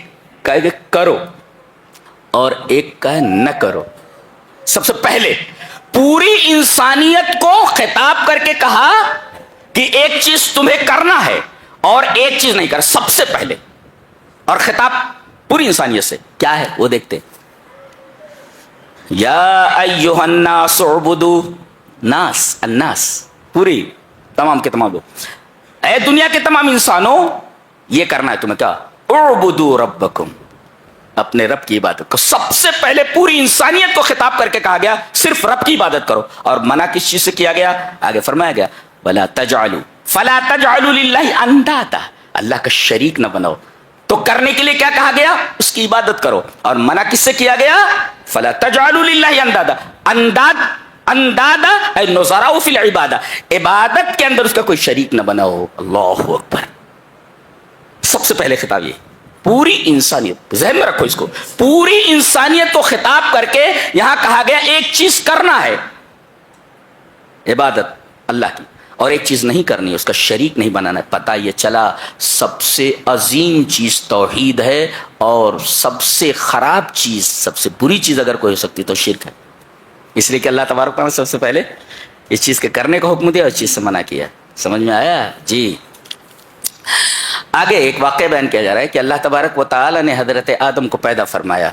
کہا کہ کرو اور ایک کہا نہ کرو. سب سے پہلے پوری انسانیت کو خطاب کر کے کہا کہ ایک چیز تمہیں کرنا ہے اور ایک چیز نہیں کر، سب سے پہلے. اور خطاب پوری انسانیت سے کیا ہے وہ دیکھتے. یا ایھا الناس اعبدوا، ناس الناس پوری تمام کے تمام لوگ، اے دنیا کے تمام انسانوں یہ کرنا ہے تمہیں، کیا؟ اعبدوا ربکم، اپنے رب کی عبادت کو. سب سے پہلے پوری انسانیت کو خطاب کر کے کہا گیا صرف رب کی عبادت کرو. اور منع کس چیز سے کیا گیا؟ آگے فرمایا گیا ولا تجعلوا فلا تجعلوا للہ اندادا، اللہ کا شریک نہ بناؤ. تو کرنے کے لیے کیا کہا گیا؟ اس کی عبادت کرو. اور منع کس سے کیا گیا؟ فلا تجعلوا للہ اندادا، اندادا اے نظراء فی العبادہ، عبادت کے اندر اس کا کوئی شریک نہ بناؤ. اللہ اکبر. سب سے پہلے خطاب یہ پوری انسانیت، ذہن میں رکھو اس کو، پوری انسانیت کو خطاب کر کے یہاں کہا گیا ایک چیز کرنا ہے عبادت اللہ کی، اور ایک چیز نہیں کرنی ہے، اس کا شریک نہیں بنانا ہے. پتہ یہ چلا سب سے عظیم چیز توحید ہے، اور سب سے خراب چیز، سب سے بری چیز اگر کوئی ہو سکتی تو شرک ہے. اس لیے کہ اللہ تبارک تعالیٰ نے سب سے پہلے اس چیز کے کرنے کا حکم دیا اور اس چیز سے منع کیا. سمجھ میں آیا جی؟ آگے ایک واقعہ بیان کیا جا رہا ہے کہ اللہ تبارک و تعالیٰ نے حضرت آدم کو پیدا فرمایا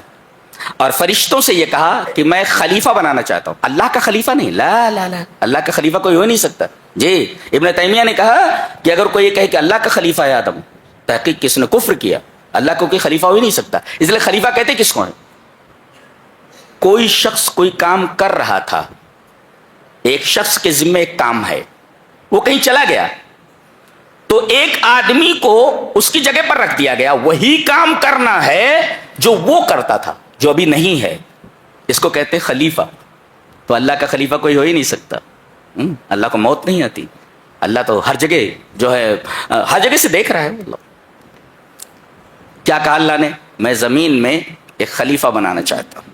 اور فرشتوں سے یہ کہا کہ میں خلیفہ بنانا چاہتا ہوں. اللہ کا خلیفہ نہیں، لا لا لا، اللہ کا خلیفہ کوئی ہو نہیں سکتا. جی ابن تیمیہ نے کہا کہ اگر کوئی یہ کہے کہ اللہ کا خلیفہ ہے آدم، تحقیق کس نے کفر کیا. اللہ کو کوئی خلیفہ ہو ہی نہیں سکتا. اس لیے خلیفہ کہتے کس کو ہیں؟ کوئی شخص کوئی کام کر رہا تھا، ایک شخص کے ذمہ ایک کام ہے، وہ کہیں چلا گیا تو ایک آدمی کو اس کی جگہ پر رکھ دیا گیا، وہی کام کرنا ہے جو وہ کرتا تھا جو ابھی نہیں ہے. اس کو کہتے ہیں خلیفہ. تو اللہ کا خلیفہ کوئی ہو ہی نہیں سکتا. اللہ کو موت نہیں آتی. اللہ تو ہر جگہ جو ہے ہر جگہ سے دیکھ رہا ہے. اللہ کیا کہا اللہ نے؟ میں زمین میں ایک خلیفہ بنانا چاہتا ہوں.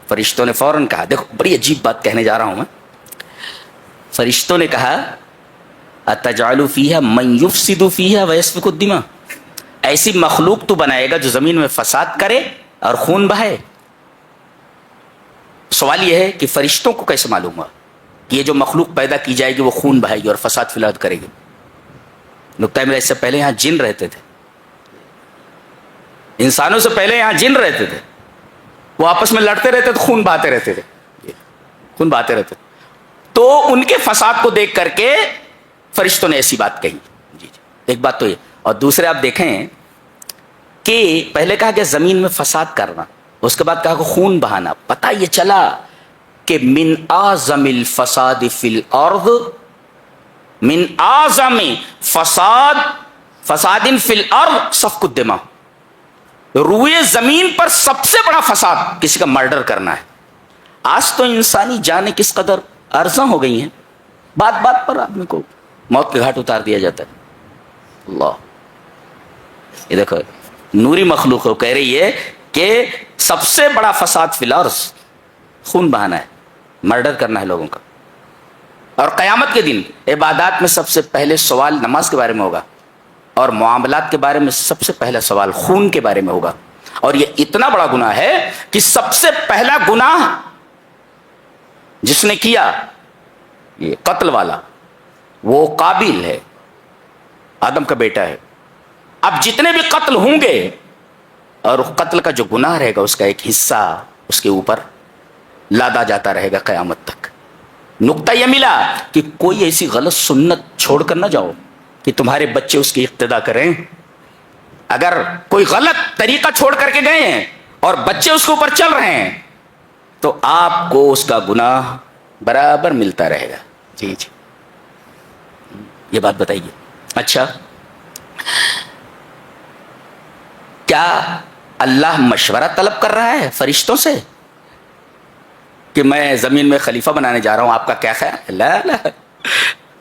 فرشتوں نے فوراً کہا، دیکھو بڑی عجیب بات کہنے جا رہا ہوں میں. فرشتوں نے کہا اتجعل فیہا من یفسد فیہا ویسفک الدماء، ایسی مخلوق تو بنائے گا جو زمین میں فساد کرے اور خون بہائے. سوال یہ ہے کہ فرشتوں کو کیسے معلوم ہوا کہ یہ جو مخلوق پیدا کی جائے گی وہ خون بہائے گی اور فساد فی الارض کرے گی؟ نقطہ میرا اس سے پہلے یہاں جن رہتے تھے، انسانوں سے پہلے یہاں جن رہتے تھے. وہ آپس میں لڑتے رہتے تھے، خون بہاتے رہتے تھے، خون بہاتے رہتے تھے. تو ان کے فساد کو دیکھ کر کے فرشتوں نے ایسی بات کہی. جی جی ایک بات تو یہ. اور دوسرے آپ دیکھیں کہ پہلے کہا کہ زمین میں فساد کرنا، اس کے بعد کہا کہ خون بہانا. پتہ یہ چلا کہ من اعظم الفساد فی الارض، من اعظم فساد فی الارض سفک الدماء، روئے زمین پر سب سے بڑا فساد کسی کا مرڈر کرنا ہے. آج تو انسانی جانیں کس قدر ارزاں ہو گئی ہیں، بات بات پر آدمی کو موت کے گھاٹ اتار دیا جاتا ہے. اللہ یہ دیکھو نوری مخلوق کہہ رہی ہے کہ سب سے بڑا فساد فی الارض خون بہانا ہے، مرڈر کرنا ہے لوگوں کا. اور قیامت کے دن عبادات میں سب سے پہلے سوال نماز کے بارے میں ہوگا، اور معاملات کے بارے میں سب سے پہلا سوال خون کے بارے میں ہوگا. اور یہ اتنا بڑا گناہ ہے کہ سب سے پہلا گناہ جس نے کیا یہ قتل والا، وہ قابیل ہے، آدم کا بیٹا ہے. اب جتنے بھی قتل ہوں گے اور قتل کا جو گناہ رہے گا اس کا ایک حصہ اس کے اوپر لادا جاتا رہے گا قیامت تک. نقطہ یہ ملا کہ کوئی ایسی غلط سنت چھوڑ کر نہ جاؤ کہ تمہارے بچے اس کی اقتدا کریں. اگر کوئی غلط طریقہ چھوڑ کر کے گئے ہیں اور بچے اس کے اوپر چل رہے ہیں تو آپ کو اس کا گناہ برابر ملتا رہے گا. جی جی یہ بات بتائیے. اچھا کیا اللہ مشورہ طلب کر رہا ہے فرشتوں سے کہ میں زمین میں خلیفہ بنانے جا رہا ہوں، آپ کا کیا خیال؟ لا لا،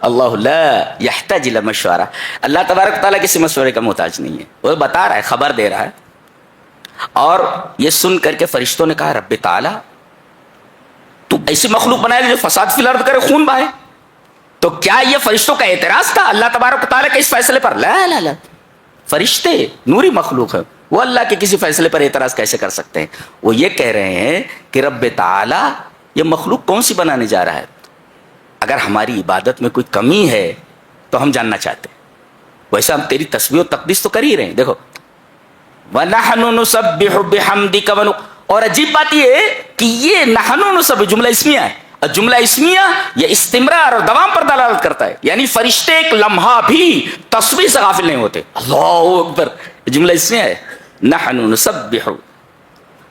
اللہ لا یحتاج الی مشورہ. اللہ تبارک تعالیٰ کسی مشورے کا محتاج نہیں ہے. وہ بتا رہا ہے، خبر دے رہا ہے. اور یہ سن کر کے فرشتوں نے کہا رب تعالیٰ تو ایسی مخلوق بنائے جو فساد فی الارض کرے، خون بہائے. تو کیا یہ فرشتوں کا اعتراض تھا اللہ تبارک و تعالیٰ کے اس فیصلے پر؟ لا لا لا، فرشتے نوری مخلوق ہے، وہ اللہ کے کسی فیصلے پر اعتراض کیسے کر سکتے ہیں؟ وہ یہ کہہ رہے ہیں کہ رب تعالی یہ مخلوق کون سی بنانے جا رہا ہے؟ اگر ہماری عبادت میں کوئی کمی ہے تو ہم جاننا چاہتے ہیں۔ ویسے ہم تیری تسبیح و تقدیس تو کر ہی رہے ہیں، دیکھو وَنَحْنُ نُسَبِّحُ بِحَمْدِكَ اور عجیب بات یہ ہے کہ یہ نحنو نسبح جملہ اسمیہ ہے، اور جملہ اسمیہ یہ استمرار اور دوام پر دلالت کرتا ہے، یعنی فرشتے ایک لمحہ بھی تسبیح سے غافل نہیں ہوتے۔ اللہ اکبر، جملہ اسمیہ ہے، نحن نسبح۔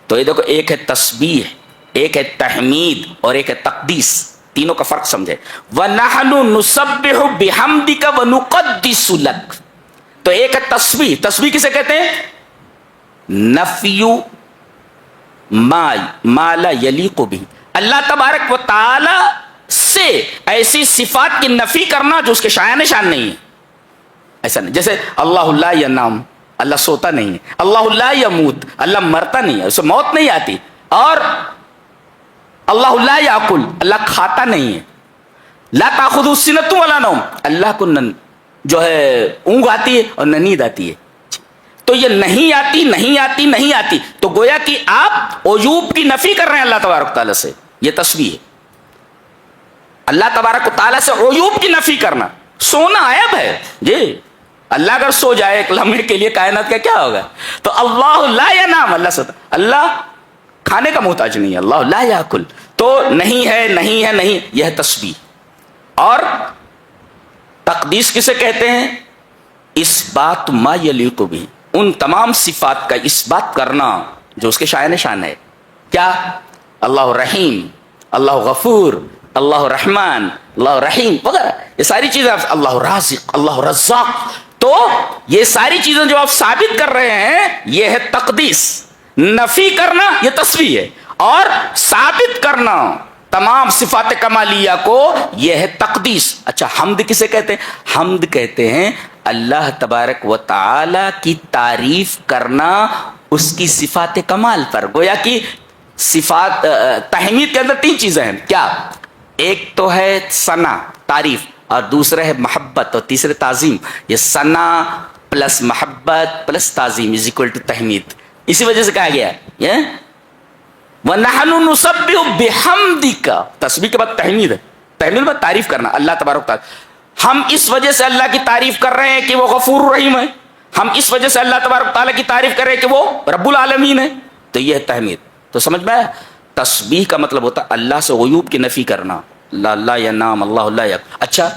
تو یہ دیکھو، ایک ہے تسبیح، ایک ہے تحمید اور ایک ہے تقدیس، تینوں کا فرق سمجھے۔ وَنَحْنُ نُسَبِّحُ بِحَمْدِكَ وَنُقَدِّسُ لَكَ، تو ایک ہے تسبیح، تسبیح کسے کہتے ہیں؟ نفی ما لا یلیق بہ، اللہ تبارک و تعالی سے ایسی صفات کی نفی کرنا جو اس کے شایان شان نہیں ہے۔ ایسا نہیں، جیسے اللہ لا ینام، اللہ سوتا نہیں ہے، اللہ لا یموت، اللہ مرتا نہیں ہے، اسے موت نہیں آتی، اور اللہ لا یاکل، اللہ کھاتا نہیں ہے، لا تاخذہ سنۃ ولا نوم، اللہ کو جو ہے اونگ آتی ہے اور نہ نیند آتی ہے۔ تو یہ نہیں آتی نہیں آتی نہیں آتی، تو گویا کہ آپ عیوب کی نفی کر رہے ہیں اللہ تبارک تعالیٰ سے، یہ تسبیح ہے۔ اللہ تبارک تعالیٰ سے عیوب کی نفی کرنا، سونا عیب ہے جی، اللہ اگر سو جائے ایک لمحے کے لیے کائنات کا کیا ہوگا؟ تو اللہ لا ینام، اللہ سوتا، اللہ کھانے کا محتاج نہیں ہے، اللہ لا یاکل، تو نہیں ہے نہیں ہے نہیں، یہ ہے تسبیح۔ اور تقدیس کسے کہتے ہیں؟ اس بات ما یلیق بہ، ان تمام صفات کا اس بات کرنا جو اس کے شایان شان ہے۔ کیا؟ اللہ رحیم، اللہ غفور، اللہ رحمان، اللہ رحیم وغیرہ، یہ ساری چیزیں، اللہ رازق، اللہ رزاق، تو یہ ساری چیزیں جو آپ ثابت کر رہے ہیں یہ ہے تقدیس۔ نفی کرنا یہ تسبیح ہے، اور ثابت کرنا تمام صفات کمالیہ کو یہ ہے تقدیس۔ اچھا، حمد کسے کہتے ہیں؟ حمد کہتے ہیں اللہ تبارک و تعالی کی تعریف کرنا اس کی صفات کمال پر۔ گویا کہ صفات تحمید کے اندر تین چیزیں ہیں، کیا؟ ایک تو ہے ثنا، تعریف، اور دوسرا ہے محبت، اور تیسرے تعظیم۔ یہ ثنا پلس محبت پلس تعظیم از اکول ٹو تحمید۔ اسی وجہ سے کہا گیا ہے وَنَحْنُ نُسَبِّحُ بِحَمْدِكَ، تسبیح کے بعد تحمید ہے، تحمید میں تعریف کرنا اللہ تبارک تعالیٰ۔ ہم اس وجہ سے اللہ کی تعریف کر رہے ہیں کہ وہ غفور رحیم ہے، ہم اس وجہ سے اللہ تبارک تعالیٰ کی تعریف کر رہے ہیں کہ وہ رب العالمین ہے، تو یہ ہے تحمید۔ تو سمجھ میں آیا؟ تسبیح کا مطلب ہوتا ہے اللہ سے عیوب کی نفی کرنا، لا لا ینام، اللہ لا یک۔ اچھا،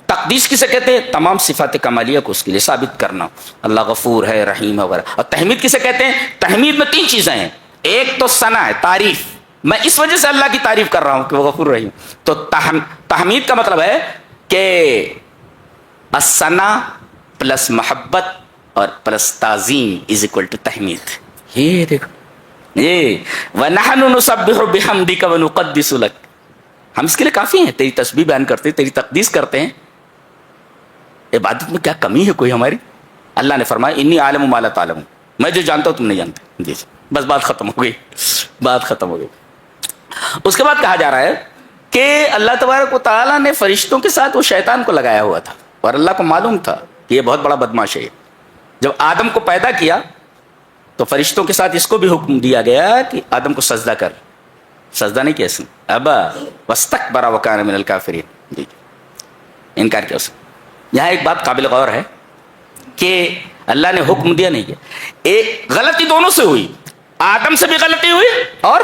تقدیس کسے کہتے ہیں؟ تمام صفات کمالیہ کو اس کے لیے ثابت کرنا، اللہ غفور ہے، رحیم ہے وغیرہ۔ اور تحمید کسے کہتے ہیں؟ تحمید میں تین چیزیں ہیں، ایک تو ثنا ہے، تعریف، میں اس وجہ سے اللہ کی تعریف کر رہا ہوں کہ وہ غفور رحیم۔ تو تحمید کا مطلب ہے کہ الثنا پلس محبت اور پلس تعظیم از اکول ٹو تحمید۔ یہ دیکھو، یہ وَنَحْنُ نُسَبِّحُ بِحَمْدِكَ وَنُقَدِّسُ لَكَ، ہم اس کے لیے کافی ہیں، تیری تسبیح بیان کرتے ہیں، تیری تقدیس کرتے ہیں۔ عبادت میں کیا کمی ہے کوئی ہماری؟ اللہ نے فرمایا انی عالم ما لا تعلمون، میں جو جانتا ہوں تم نہیں جانتے۔ جی بس بات ختم ہو گئی، بات ختم ہو گئی۔ اس کے بعد کہا جا رہا ہے کہ اللہ تبارک و تعالیٰ نے فرشتوں کے ساتھ وہ شیطان کو لگایا ہوا تھا، اور اللہ کو معلوم تھا کہ یہ بہت بڑا بدماش ہے۔ جب آدم کو پیدا کیا تو فرشتوں کے ساتھ اس کو بھی حکم دیا گیا کہ آدم کو سجدہ کر، سجدہ نہیں کیا اس نے، ابا واستکبر وکان من الکافرین، جی انکار کیا اس نے۔ یہاں ایک بات قابل غور ہے کہ اللہ نے حکم دیا نہیں کیا، ایک غلطی دونوں سے ہوئی، آدم سے بھی غلطی ہوئی اور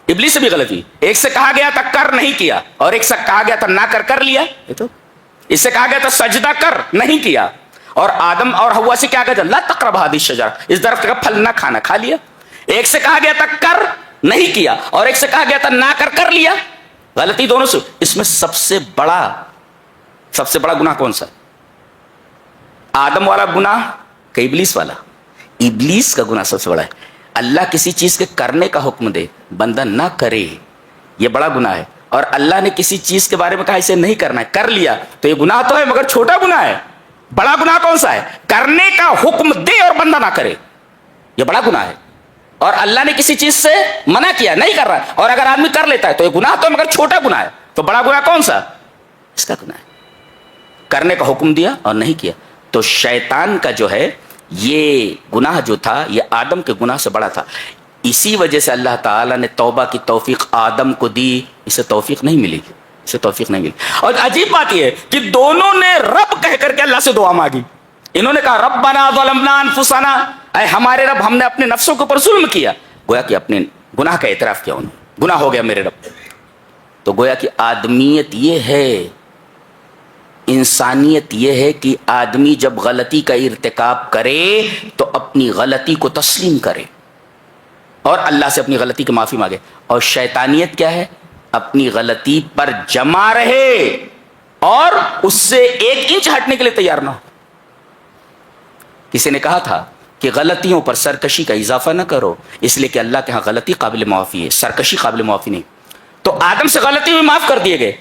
ابلیس سے بھی غلطی ہوئی۔ ایک سے کہا گیا تھا کر، نہیں کیا، اور ایک سے کہا گیا تھا نہ کر لیا۔ اس سے کہا گیا تھا سجدہ کر، نہیں کیا، اور آدم اور حوا سے کیا کہا تھا لا تقرب هذه الشجرہ، اس درخت کا پھل نہ کھانا، کھا لیا۔ ایک سے کہا گیا تھا کر، نہیں کیا، اور ایک سے کہا گیا تھا نہ کر لیا۔ غلطی دونوں سے۔ اس میں سب سے بڑا گناہ کون سا؟ آدم والا گناہ کہ ابلیس والا؟ ابلیس کا گناہ سب سے بڑا ہے۔ اللہ کسی چیز کے کرنے کا حکم دے، بندہ نہ کرے، یہ بڑا گناہ ہے۔ اور اللہ نے کسی چیز کے بارے میں کہا اسے نہیں کرنا ہے، کر لیا، تو یہ گناہ تو ہے مگر چھوٹا گناہ ہے۔ بڑا گناہ کون سا ہے؟ کرنے کا حکم دے اور بندہ نہ کرے، یہ بڑا گناہ ہے۔ اور اللہ نے کسی چیز سے منع کیا، نہیں کر رہا ہے، اور اگر آدمی کر لیتا ہے تو یہ گناہ تو ہے مگر چھوٹا گناہ ہے۔ تو بڑا گناہ کون سا؟ اس کا گناہ ہے. کرنے کا حکم دیا اور نہیں کیا. تو شیطان کا جو ہے یہ گناہ جو تھا یہ آدم کے گناہ سے بڑا تھا. اسی وجہ سے اللہ تعالیٰ نے توبہ کی توفیق آدم کو دی. اسے توفیق نہیں ملی, اسے توفیق نہیں ملی. اور عجیب بات یہ ہے کہ دونوں نے رب کہہ کر کے اللہ سے دعا مانگی. انہوں نے کہا ربنا ظلمنا انفسنا, اے ہمارے رب ہم نے اپنے نفسوں کے اوپر ظلم کیا. گویا کہ اپنے گناہ کا اعتراف کیا, انہوں نے گناہ ہو گیا میرے رب. تو گویا کہ آدمیت یہ ہے, انسانیت یہ ہے کہ آدمی جب غلطی کا ارتکاب کرے تو اپنی غلطی کو تسلیم کرے اور اللہ سے اپنی غلطی کی معافی مانگے. اور شیطانیت کیا ہے؟ اپنی غلطی پر جمع رہے اور اس سے 1 انچ ہٹنے کے لیے تیار نہ ہو. کسی نے کہا تھا کہ غلطیوں پر سرکشی کا اضافہ نہ کرو, اس لیے کہ اللہ کے ہاں غلطی قابل معافی ہے, سرکشی قابل معافی نہیں. تو آدم سے غلطی ہوئی معاف کر دیے گئے,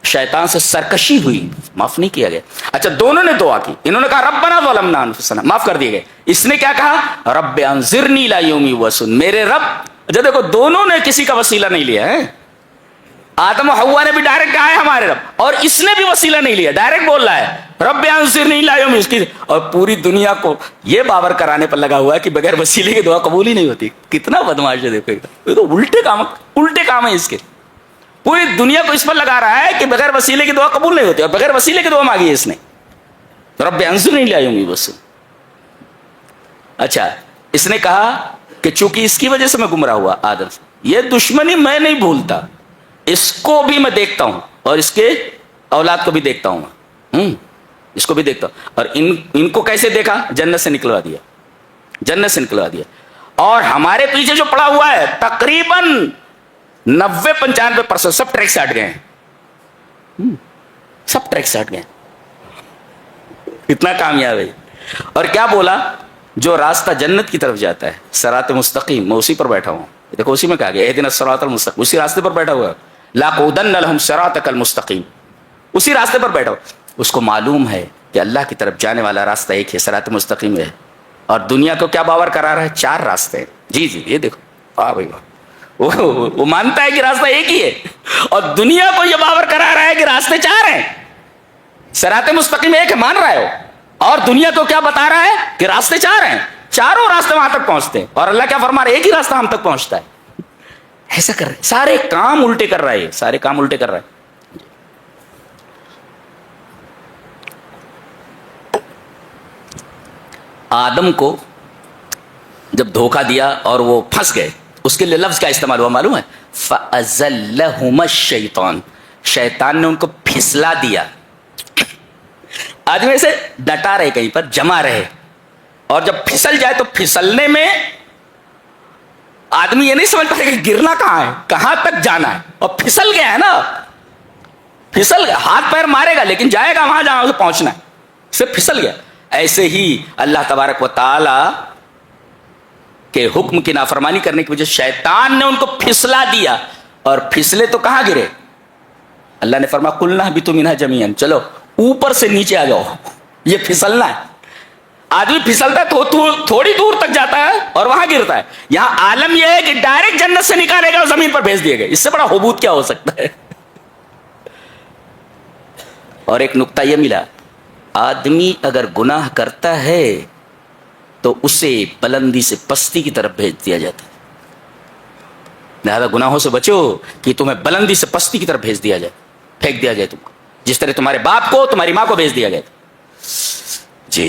شیطان سے سرکشی ہوئی معاف نہیں کیا گیا. اچھا دونوں نے دعا کی, انہوں نے کہا ربنا ظلمنا انفسنا, معاف کر دیے گئے. اس نے کیا کہا رب انظرنی الی یوم یبعثون, میرے رب. اچھا دیکھو دونوں نے کسی کا وسیلہ نہیں لیا ہے. آدم و حوا نے بھی ڈائریکٹ کہا ہے ہمارے رب, اور اس نے بھی وسیلہ نہیں لیا, ڈائریکٹ بول رہا ہے رب انظرنی الی یوم یبعثون. اور پوری دنیا کو یہ باور کرانے پر لگا ہوا ہے کہ بغیر وسیلے کی دعا قبول ہی نہیں ہوتی. کتنا بدماش ہے دیکھو, یہ تو الٹے کام ہے اس کے. پوری دنیا کو اس پر لگا رہا ہے کہ بغیر وسیلے کی دعا قبول نہیں ہوتی, اور بغیر وسیلے کی دعا مانگی ہے اس نے رب انظرنی الی یوم یبعثون. اچھا اس نے کہا کہ چونکہ اس کی وجہ سے میں گمراہ ہوا آدم سے, یہ دشمنی میں نہیں بھولتا, اس کو بھی میں دیکھتا ہوں اور اس کے اولاد کو بھی دیکھتا ہوں, اس کو بھی دیکھتا ہوں. اور ان کو کیسے دیکھا؟ جنت سے نکلوا دیا, جنت سے نکلوا دیا. اور ہمارے پیچھے جو پڑا ہوا ہے تقریباً 90-95% سب ٹریک سے ہٹ گئے ہیں, سب ٹریک سے ہٹ گئے ہیں. اتنا کامیاب ہے. اور کیا بولا؟ جو راستہ جنت کی طرف جاتا ہے صراط مستقیم, میں اسی پر بیٹھا ہوں. دیکھو اسی میں کہا گیا اہدنا الصراط المستقیم, اسی راستے پر بیٹھا ہوا ہے. لاقعدن لهم صراطک المستقیم, اسی راستے پر بیٹھا ہوا. اس کو معلوم ہے کہ اللہ کی طرف جانے والا راستہ ایک ہے, صراط مستقیم ہے. اور دنیا کو کیا باور کرا رہا ہے؟ 4 راستے ہیں. جی یہ دیکھو, واہ بھائی واہ, وہ مانتا ہے کہ راستہ ایک ہی ہے, اور دنیا کو یہ باور کرا رہا ہے کہ راستے 4 ہیں. صراط مستقیم ایک ہے مان رہا ہے, اور دنیا کو کیا بتا رہا ہے کہ راستے 4 ہیں. چاروں راستے وہاں تک پہنچتے ہیں, اور اللہ کیا فرما رہا ہے؟ ایک ہی راستہ ہم تک پہنچتا ہے. ایسا کر رہے, سارے کام الٹے کر رہا ہے, سارے کام الٹے کر رہا ہے. آدم کو جب دھوکہ دیا اور وہ پھنس گئے, اس کے لیے لفظ کیا استعمال ہوا معلوم ہے؟ فَأَزَلَّهُمَا الشَّيْطَانُ, شیطان نے ان کو پھسلا دیا. آدمی ایسے ڈٹا رہے, کہیں پر جمع رہے, اور جب پھسل جائے تو پھسلنے میں آدمی یہ نہیں سمجھ پاتا کہ گرنا کہاں ہے, کہاں تک جانا ہے. اور پھسل گیا ہے نا, پھسل گیا, ہاتھ پیر مارے گا لیکن جائے گا وہاں جہاں اسے پہنچنا ہے, اسے پھسل گیا. ایسے ہی اللہ تبارک و تعالی کے حکم کی نافرمانی کرنے کی وجہ سے شیطان نے ان کو پھسلا دیا, اور پھسلے تو کہاں گرے؟ اللہ نے فرمایا قلنا اہبطوا منہا جمیعا, چلو اوپر سے نیچے آ جاؤ, یہ پھسلنا ہے. آدمی پھسلتا ہے تو تھوڑی دور تک جاتا ہے اور وہاں گرتا ہے. یہاں عالم یہ ہے کہ ڈائریکٹ جنت سے نکالے گا اور زمین پر بھیج دیے گئے. اس سے بڑا حبوط کیا ہو سکتا ہے؟ اور ایک نقطہ یہ ملا, آدمی اگر گناہ کرتا ہے تو اسے بلندی سے پستی کی طرف بھیج دیا جاتا ہے. لہذا گناہوں سے بچو کہ تمہیں بلندی سے پستی کی طرف بھیج دیا جائے, پھینک دیا جائے تم کو, جس طرح تمہارے باپ کو تمہاری ماں کو بھیج دیا گیا. جی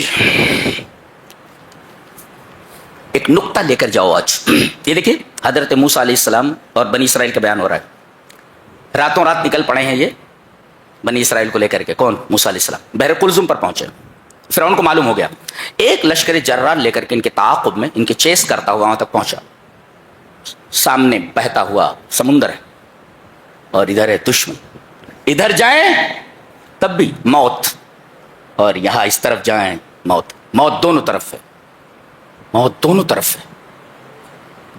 ایک نقطہ لے کر جاؤ آج. یہ دیکھیں حضرت موسیٰ علیہ السلام اور بنی اسرائیل کا بیان ہو رہا ہے. راتوں رات نکل پڑے ہیں یہ بنی اسرائیل کو لے کر کے. کون؟ موسیٰ علیہ السلام. بحر کلزم پر پہنچے. فرعون کو معلوم ہو گیا, ایک لشکر جرار لے کر کے ان کے تعاقب میں, ان کے چیس کرتا ہوا وہاں تک پہنچا. سامنے بہتا ہوا سمندر ہے اور ادھر ہے دشمن. ادھر جائیں تب بھی موت, اور یہاں اس طرف جائیں موت. موت دونوں طرف ہے, موت دونوں طرف ہے.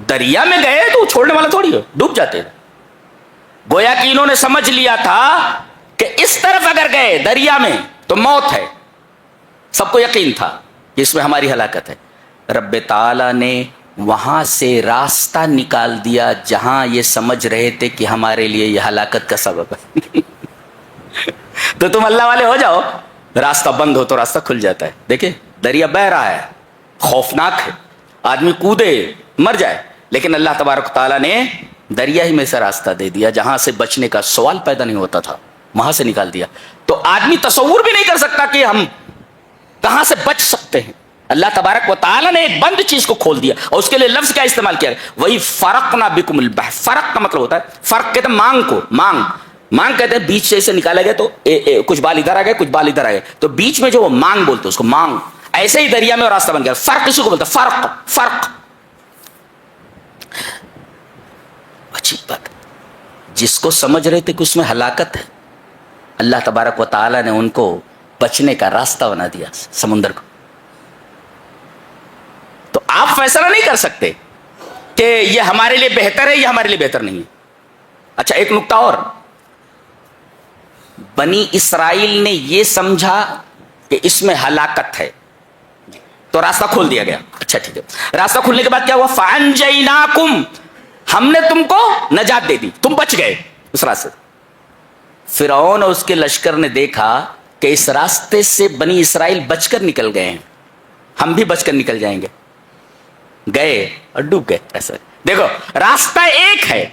دریا میں گئے تو چھوڑنے والا تھوڑی ہے, ڈوب جاتے. گویا کہ انہوں نے سمجھ لیا تھا کہ اس طرف اگر گئے دریا میں تو موت ہے. سب کو یقین تھا کہ اس میں ہماری ہلاکت ہے. رب تعالی نے وہاں سے راستہ نکال دیا جہاں یہ سمجھ رہے تھے کہ ہمارے لیے یہ ہلاکت کا سبب ہے. تو تم اللہ والے ہو جاؤ، راستہ بند ہو تو راستہ کھل جاتا ہے. دیکھیں دریا بہ رہا ہے، خوفناک ہے، آدمی کودے مر جائے، لیکن اللہ تبارک و تعالیٰ نے دریا ہی میں سے راستہ دے دیا، جہاں سے بچنے کا سوال پیدا نہیں ہوتا تھا وہاں سے نکال دیا. تو آدمی تصور بھی نہیں کر سکتا کہ ہم کہاں سے بچ سکتے ہیں. اللہ تبارک و تعالیٰ نے ایک بند چیز کو کھول دیا، اور اس کے لیے لفظ کیا استعمال کیا، وہی فرقنا بکم البحر. فرق کا مطلب ہوتا ہے، فرق کہتے ہیں مانگ کو، مانگ کہتے ہیں بیچ سے اسے نکالا گیا تو کچھ بال ادھر آ گئے کچھ بال ادھر آ گئے، تو بیچ میں جو وہ مانگ بولتے اس کو مانگ. ایسے ہی دریا میں راستہ بن گیا. فرق کسی کو بولتا ہے، فرق. اچھی بات، جس کو سمجھ رہے تھے کہ اس میں ہلاکت ہے، اللہ تبارک و تعالیٰ نے ان کو بچنے کا راستہ بنا دیا سمندر کو. تو آپ فیصلہ نہیں کر سکتے کہ یہ ہمارے لیے بہتر ہے یا ہمارے لیے بہتر نہیں ہے. اچھا ایک نکتہ اور، بنی اسرائیل نے یہ سمجھا کہ اس میں ہلاکت ہے تو راستہ کھول دیا گیا. اچھا ٹھیک ہے، راستہ کھولنے کے بعد کیا ہوا، فَأَنْجَيْنَاكُمْ، ہم نے تم کو نجات دے دی، تم بچ گئے اس راستے. فرعون اور اس کے لشکر نے دیکھا کہ اس راستے سے بنی اسرائیل بچ کر نکل گئے ہیں، ہم بھی بچ کر نکل جائیں گے. گئے اور ڈوب گئے. ایسا دیکھو راستہ ایک ہے،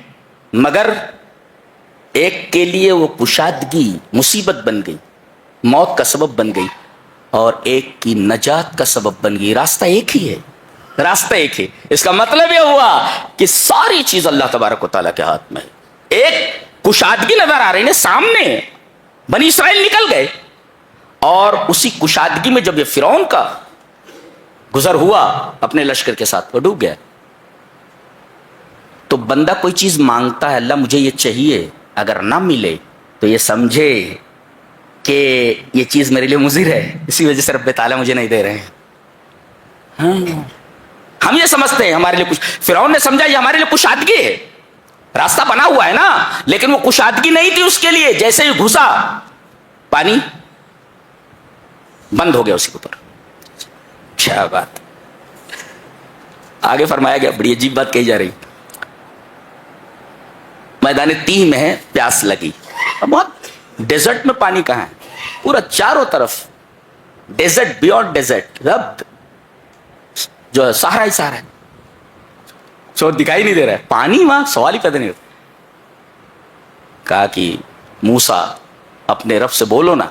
مگر ایک کے لیے وہ کشادگی مصیبت بن گئی، موت کا سبب بن گئی، اور ایک کی نجات کا سبب بن گئی. راستہ ایک ہی ہے، راستہ ایک ہے. اس کا مطلب یہ ہوا کہ ساری چیز اللہ تبارک و تعالیٰ کے ہاتھ میں ہے. ایک کشادگی نظر آ رہی ہے سامنے، بنی اسرائیل نکل گئے، اور اسی کشادگی میں جب یہ فرعون کا گزر ہوا اپنے لشکر کے ساتھ، وہ ڈوب گیا. تو بندہ کوئی چیز مانگتا ہے، اللہ مجھے یہ چاہیے، اگر نہ ملے تو یہ سمجھے کہ یہ چیز میرے لیے مضر ہے، اسی وجہ سے رب تعالیٰ مجھے نہیں دے رہے ہیں. ہم یہ سمجھتے ہیں ہمارے لیے کچھ، فرعون نے سمجھا یہ ہمارے لیے کشادگی ہے، راستہ بنا ہوا ہے نا، لیکن وہ کشادگی نہیں تھی اس کے لیے. جیسے ہی گھسا پانی بند ہو گیا اسی کے اوپر. کیا بات، آگے فرمایا گیا، بڑی عجیب بات کہی جا رہی. میدان تیہ میں ہے، پیاس لگی، بہت ڈیزرٹ میں پانی کہاں ہے، پورا چاروں طرف ڈیزرٹ، بیونڈ ڈیزرٹ، رب جو ہے سہارا ہی سہارا ہے، سو دکھائی نہیں دے رہا ہے پانی، وہاں سوال ہی پیدا نہیں ہوتا. کہا کہ موسیٰ اپنے رب سے بولو نا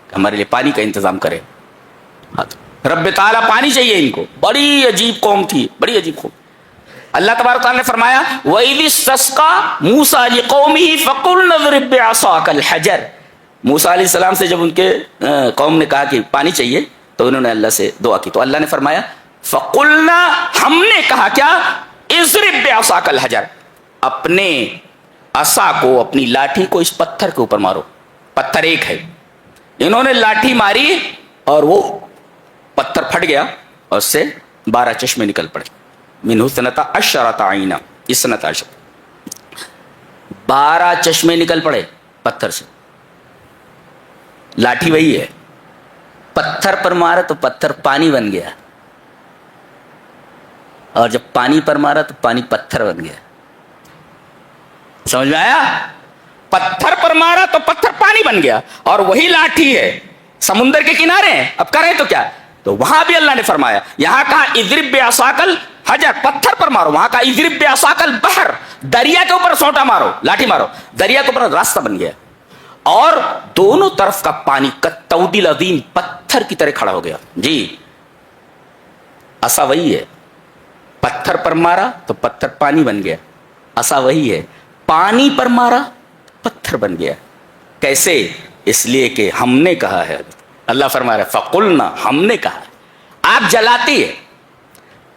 کہ ہمارے لیے پانی کا انتظام کرے. رب تعالیٰ پانی چاہیے ان کو. بڑی عجیب قوم تھی، بڑی عجیب قوم. اللہ تبارک تعالیٰ نے فرمایا وَإِذِ اسْتَسْقَىٰ مُوسَىٰ لِقَوْمِهِ فَقُلْنَا اضْرِب بِّعَصَاكَ الْحَجَرَ. موسیٰ علیہ السلام سے جب ان کے قوم نے کہا کہ پانی چاہیے تو انہوں نے اللہ سے دعا کی، تو اللہ نے فرمایا فَقُلْنَا، ہم نے کہا کیا، اضْرِب بِّعَصَاكَ الْحَجَرَ، اپنے عصا کو، اپنی لاٹھی کو اس پتھر کے اوپر مارو. پتھر ایک ہے. انہوں نے لاٹھی ماری اور وہ پتھر پھٹ گیا اور اس سے 12 چشمے نکل پڑے. منہ 12 عینا، 12 چشمے نکل پڑے پتھر سے. لاٹھی وہی ہے، پتھر پر مارا تو پتھر پانی بن گیا، اور جب پانی پر مارا تو پانی پتھر بن گیا. سمجھ میں آیا؟ پتھر پر مارا تو پتھر پانی بن گیا، اور وہی لاٹھی ہے سمندر کے کنارے ہیں. اب کریں تو کیا، تو وہاں بھی اللہ نے فرمایا، یہاں کہا اضرب بعصاک الحجر، پتھر پر مارو، وہاں کہا اضرب بعصاک البحر، دریا کے اوپر سونٹا مارو، لاٹھی مارو، دریا کے اوپر راستہ بن گیا، اور دونوں طرف کا پانی کالطود العظیم، پتھر کی طرح کھڑا ہو گیا. جی عصا وہی ہے، پتھر پر مارا تو پتھر پانی بن گیا. عصا وہی ہے، پانی پر مارا پتھر بن گیا. کیسے؟ اس لیے کہ ہم نے کہا ہے. اللہ فرما رہا ہے فقلنا، ہم نے کہا. آپ جلاتی ہے،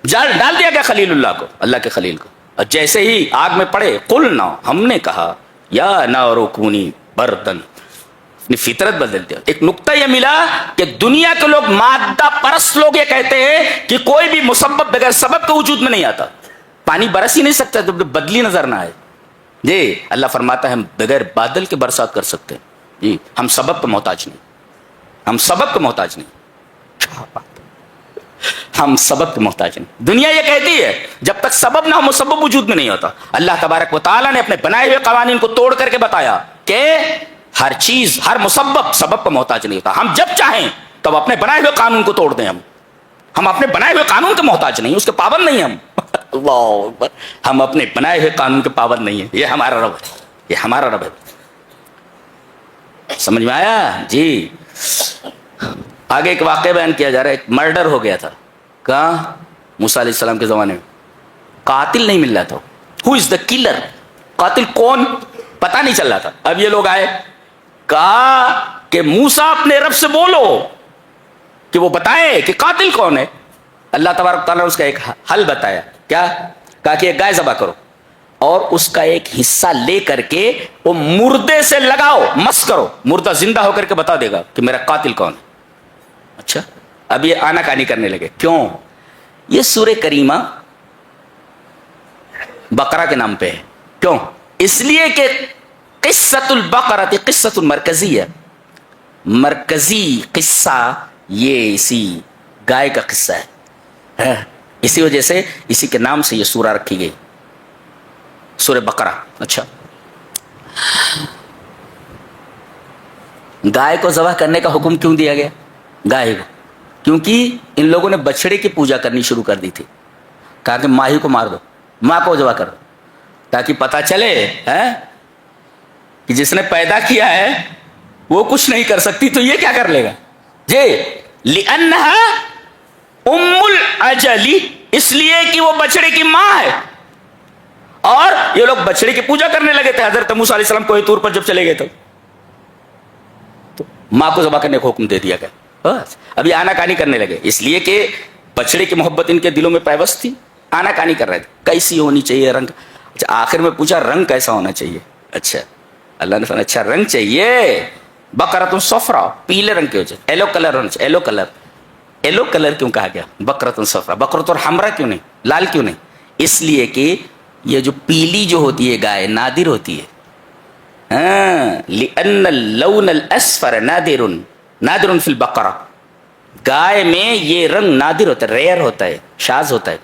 ڈال دیا گیا خلیل اللہ کو، اللہ کے خلیل کو، اور جیسے ہی آگ میں پڑے قلنا، ہم نے کہا یا نار کونی بردن، اپنی فطرت بدل دیا. ایک نقطہ یہ ملا کہ دنیا کے لوگ، مادہ پرست لوگ یہ کہتے ہیں کہ کوئی بھی مسبب بغیر سبب کے وجود میں نہیں آتا. پانی برس ہی نہیں سکتا جب بدلی نظر نہ آئے. جی اللہ فرماتا ہے ہم بغیر بادل کے برسات کر سکتے ہیں. جی ہم سبب کا محتاج نہیں، ہم سبب کا محتاج نہیں. ہم سبب کے محتاج نہیں. دنیا یہ کہتی ہے جب تک سبب نہ ہو مسبب وجود میں نہیں ہوتا. اللہ تبارک و تعالیٰ نے اپنے بنائے ہوئے قوانین کو توڑ کر کے بتایا کہ ہر چیز، ہر مسبب سبب کا محتاج نہیں ہوتا. ہم جب چاہیں تب اپنے بنائے ہوئے قانون کو توڑ دیں. ہم اپنے بنائے ہوئے قانون کے محتاج نہیں، اس کے پابند نہیں ہم. اللہ اکبر. ہم اپنے بنائے ہوئے قانون کے پابند نہیں ہیں. یہ ہمارا رب ہے، یہ ہمارا رب ہے. سمجھ میں آیا؟ جی. آگے ایک واقعہ بیان کیا جا رہا ہے. ایک مرڈر ہو گیا تھا. کہاں؟ موسیٰ علیہ السلام کے زمانے میں. قاتل نہیں مل رہا تھا. ہو از دا کلر؟ قاتل کون پتہ نہیں چل رہا تھا. اب یہ لوگ آئے، کہا کہ موسیٰ اپنے رب سے بولو کہ وہ بتائے کہ قاتل کون ہے. اللہ تبارک تعالیٰ نے اس کا ایک حل بتایا. کیا؟ کہا کہ ایک گائے ذبح کرو اور اس کا ایک حصہ لے کر کے وہ مردے سے لگاؤ، مس کرو. مردہ زندہ ہو کر کے بتا دے گا کہ میرا قاتل کون ہے. اچھا، اب یہ آنا کانی کرنے لگے. کیوں؟ یہ سورہ کریمہ بقرہ کے نام پہ ہے. کیوں؟ اس لیے کہ قصۃ البقرہ قصۃ مرکزی ہے. مرکزی قصہ یہ اسی گائے کا قصہ ہے. اسی وجہ سے اسی کے نام سے یہ سورہ رکھی گئی، سورہ بقرہ. اچھا، گائے کو ذبح کرنے کا حکم کیوں دیا گیا؟ گائے کو کیونکہ ان لوگوں نے بچڑے کی پوجا کرنی شروع کر دی تھی. کہا کہ ماہی کو مار دو، ماں کو ذبح کر دو، تاکہ پتہ چلے کہ جس نے پیدا کیا ہے وہ کچھ نہیں کر سکتی تو یہ کیا کر لے گا. جی، لِأَنَّهَا أُمُّ الْأَجَلِ، اس لیے کہ وہ بچڑے کی ماں ہے. اور یہ لوگ بچڑے کی پوجا کرنے لگے تھے. حضرت موسیٰ علیہ السلام کوہ طور پر جب چلے گئے تھے تو ماں کو ذبح کرنے کا حکم دے دیا گیا. بس ابھی آنا کانی کرنے لگے، اس لیے کہ بچڑے کی محبت ان کے دلوں میں پیوست تھی. آنا کانی کر رہے تھے. کیسی ہونی چاہیے رنگ؟ اچھا، آخر میں پوچھا رنگ کیسا ہونا چاہیے. اچھا، اللہ نے فرمایا اچھا رنگ چاہیے. بقرۃ صفرا، پیلے رنگ کے ہو جائے. ایلو کلر ہونا چاہیے. Aloe colour. ایلو کلر کیوں کہا گیا؟ بقرۃ صفرا. بقرۃ حمرا کیوں نہیں؟ لال کیوں نہیں؟ اس لیے کہ یہ جو پیلی جو ہوتی ہے گائے نادر ہوتی ہے. لِأَنَّ اللَّوْنَ الْأَصْفَرَ نادر فی البقرہ. گائے میں یہ رنگ نادر ہوتا ہے، ریئر ہوتا ہے، شاذ ہوتا ہے.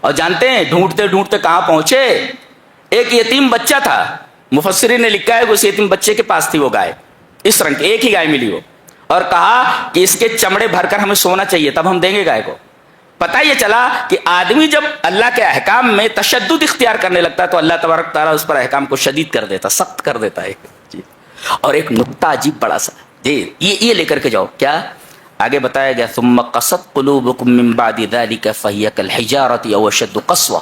اور جانتے ہیں ڈھونڈتے ڈھونڈتے کہاں پہنچے؟ ایک یتیم بچہ تھا. مفسرین نے لکھا ہے کہ اس یتیم بچے کے پاس تھی وہ گائے، اس رنگ کی ایک ہی گائے ملی وہ. اور کہا کہ اس کے چمڑے بھر کر ہمیں سونا چاہیے، تب ہم دیں گے گائے کو. پتہ یہ چلا کہ آدمی جب اللہ کے احکام میں تشدد اختیار کرنے لگتا ہے تو اللہ تبارک تعالیٰ اس پر احکام کو شدید کر دیتا، سخت کر دیتا ہے. جی. اور ایک نقطہ عجیب بڑا سا، جی یہ لے کر کے جاؤ. کیا آگے بتایا گیا؟ ثم قست قلوبکم من بعد ذلک فہی کالحجارۃ او اشد قسوہ.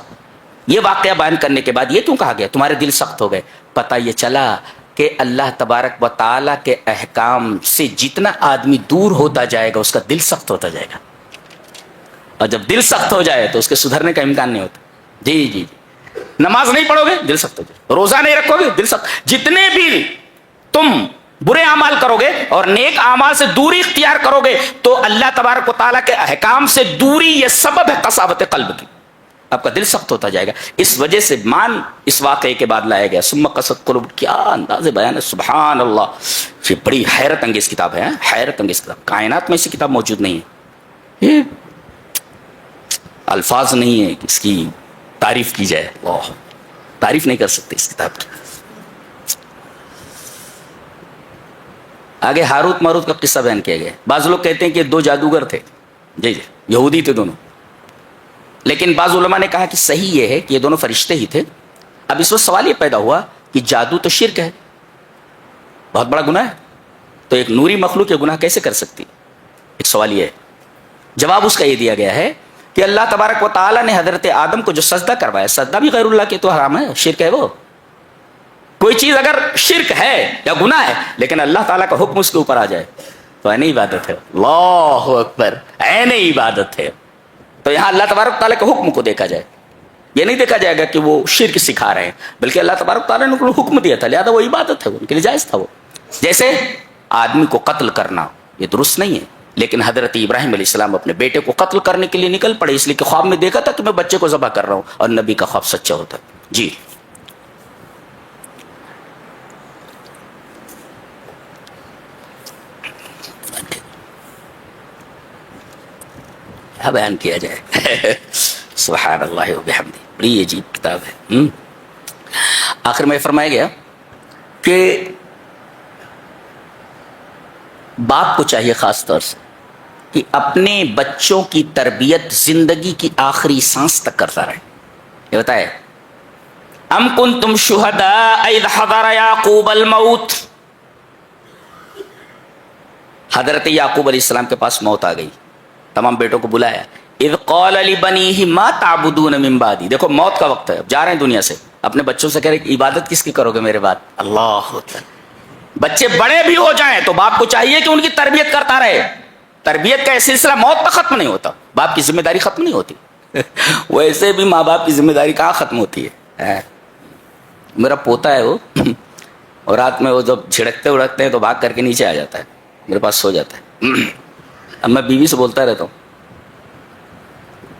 یہ واقعہ بیان کرنے کے بعد یہ کیوں کہا گیا تمہارے دل سخت ہو گئے؟ پتہ یہ چلا کہ اللہ تبارک و تعالیٰ کے احکام سے جتنا آدمی دور ہوتا جائے گا اس کا دل سخت ہوتا جائے گا. اور جب دل سخت ہو جائے تو اس کے سدھرنے کا امکان نہیں ہوتا. جی جی جی. نماز نہیں پڑھو گے دل سخت ہو جائے، روزہ نہیں رکھو گے دل سخت. جتنے بھی تم برے اعمال کرو گے اور نیک اعمال سے دوری اختیار کرو گے تو اللہ تبارک و تعالیٰ کے احکام سے دوری یہ سبب ہے قساوت قلب کی. آپ کا دل سخت ہوتا جائے گا. اس وجہ سے مان اس واقعے کے بعد لایا گیا ثم قست قلوب. کیا انداز بیان ہے، سبحان اللہ. یہ بڑی حیرت انگیز کتاب ہے، حیرت انگیز کتاب. کائنات میں ایسی کتاب موجود نہیں ہے. یہ الفاظ نہیں ہے کہ اس کی تعریف کی جائے. واہ، تعریف نہیں کر سکتے اس کتاب کی. آگے ہاروت ماروت کا قصہ بیان کیا گیا. بعض لوگ کہتے ہیں کہ دو جادوگر تھے، جی جی یہودی تھے دونوں. لیکن بعض علماء نے کہا کہ صحیح یہ ہے کہ یہ دونوں فرشتے ہی تھے. اب اس وقت سوال یہ پیدا ہوا کہ جادو تو شرک ہے، بہت بڑا گناہ ہے، تو ایک نوری مخلوق یہ گناہ کیسے کر سکتی؟ ایک سوال یہ ہے. جواب اس کا یہ دیا گیا ہے کہ اللہ تبارک و تعالیٰ نے حضرت آدم کو جو سجدہ کروایا، سجدہ بھی غیر اللہ کے تو حرام ہے، شرک ہے. وہ کوئی چیز اگر شرک ہے یا گناہ ہے لیکن اللہ تعالیٰ کا حکم اس کے اوپر آ جائے تو عین عبادت ہے. اللہ اکبر، عین عبادت ہے. تو یہاں اللہ تبارک تعالیٰ کے حکم کو دیکھا جائے. یہ نہیں دیکھا جائے گا کہ وہ شرک سکھا رہے ہیں، بلکہ اللہ تبارک تعالیٰ نے ان کو حکم دیا تھا، لہذا وہ عبادت ہے، ان کے لیے جائز تھا. وہ جیسے آدمی کو قتل کرنا یہ درست نہیں ہے، لیکن حضرت ابراہیم علیہ السلام اپنے بیٹے کو قتل کرنے کے لیے نکل پڑے، اس لیے کہ خواب میں دیکھا تھا کہ میں بچے کو ذبح کر رہا ہوں، اور نبی کا خواب سچا ہوتا ہے. جی بیان کیا جائے. سبحان اللہ و بحمدہ. بڑی عجیب کتاب ہے. آخر میں فرمایا گیا کہ باپ کو چاہیے خاص طور سے کہ اپنے بچوں کی تربیت زندگی کی آخری سانس تک کرتا رہے. یہ بتائے ام کنتم شہداء اذ حضر یعقوب الموت. حضرت یعقوب علیہ السلام کے پاس موت آ گئی, تمام بیٹوں کو بلایا. اذ قال لبنیہ ما تعبدون من بعدی. دیکھو موت کا وقت ہے, جا رہے ہیں دنیا سے, اپنے بچوں سے کہہ رہے عبادت کس کی کرو گے میرے بعد. اللہ اکبر. بچے بڑے بھی ہو جائیں تو باپ کو چاہیے کہ ان کی تربیت کرتا رہے. تربیت کا یہ سلسلہ موت تک ختم نہیں ہوتا, باپ کی ذمہ داری ختم نہیں ہوتی. ویسے بھی ماں باپ کی ذمہ داری کہاں ختم ہوتی ہے. میرا پوتا ہے وہ, اور رات میں وہ جب جھڑکتے اڑکتے ہیں تو بھاگ کر کے نیچے آ جاتا ہے, میرے پاس سو جاتا ہے. اب میں بیوی سے بولتا رہتا ہوں,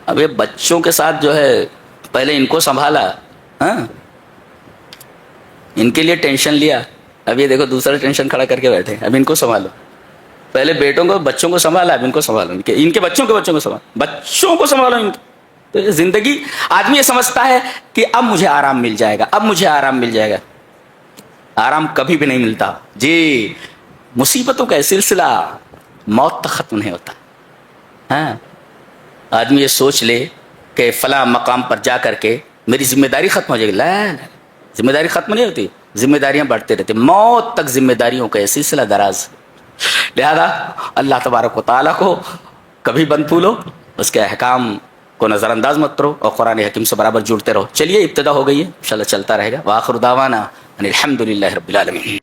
اب یہ بچوں کے ساتھ جو ہے پہلے ان کو سنبھالا, ہاں ان کے لیے ٹینشن لیا, اب یہ دیکھو دوسرا ٹینشن کھڑا کر کے بیٹھے, اب ان کو سنبھالو. پہلے بیٹوں کو بچوں کو سنبھالا, اب ان کو سنبھالو, ان کے بچوں کو سنبھالو, بچوں کو سنبھالو ان کے. تو یہ زندگی, آدمی یہ سمجھتا ہے کہ اب مجھے آرام مل جائے گا, اب مجھے آرام مل جائے گا. آرام کبھی بھی نہیں ملتا جی. مصیبتوں کا سلسلہ موت تک ختم نہیں ہوتا. ہاں آدمی یہ سوچ لے کہ فلاں مقام پر جا کر کے میری ذمہ داری ختم ہو جائے گی. لا, ذمہ داری ختم نہیں ہوتی, ذمہ داریاں بڑھتے رہتے, موت تک ذمہ داریوں کا یہ سلسلہ دراز. لہذا اللہ تبارک و تعالیٰ کو کبھی بند پھولو, اس کے احکام کو نظر انداز مت کرو, اور قرآن حکیم سے برابر جڑتے رہو. چلیے ابتدا ہو گئی ہے, انشاءاللہ چلتا رہے گا. وآخر دعوانا ان الحمد للہ رب العالمین.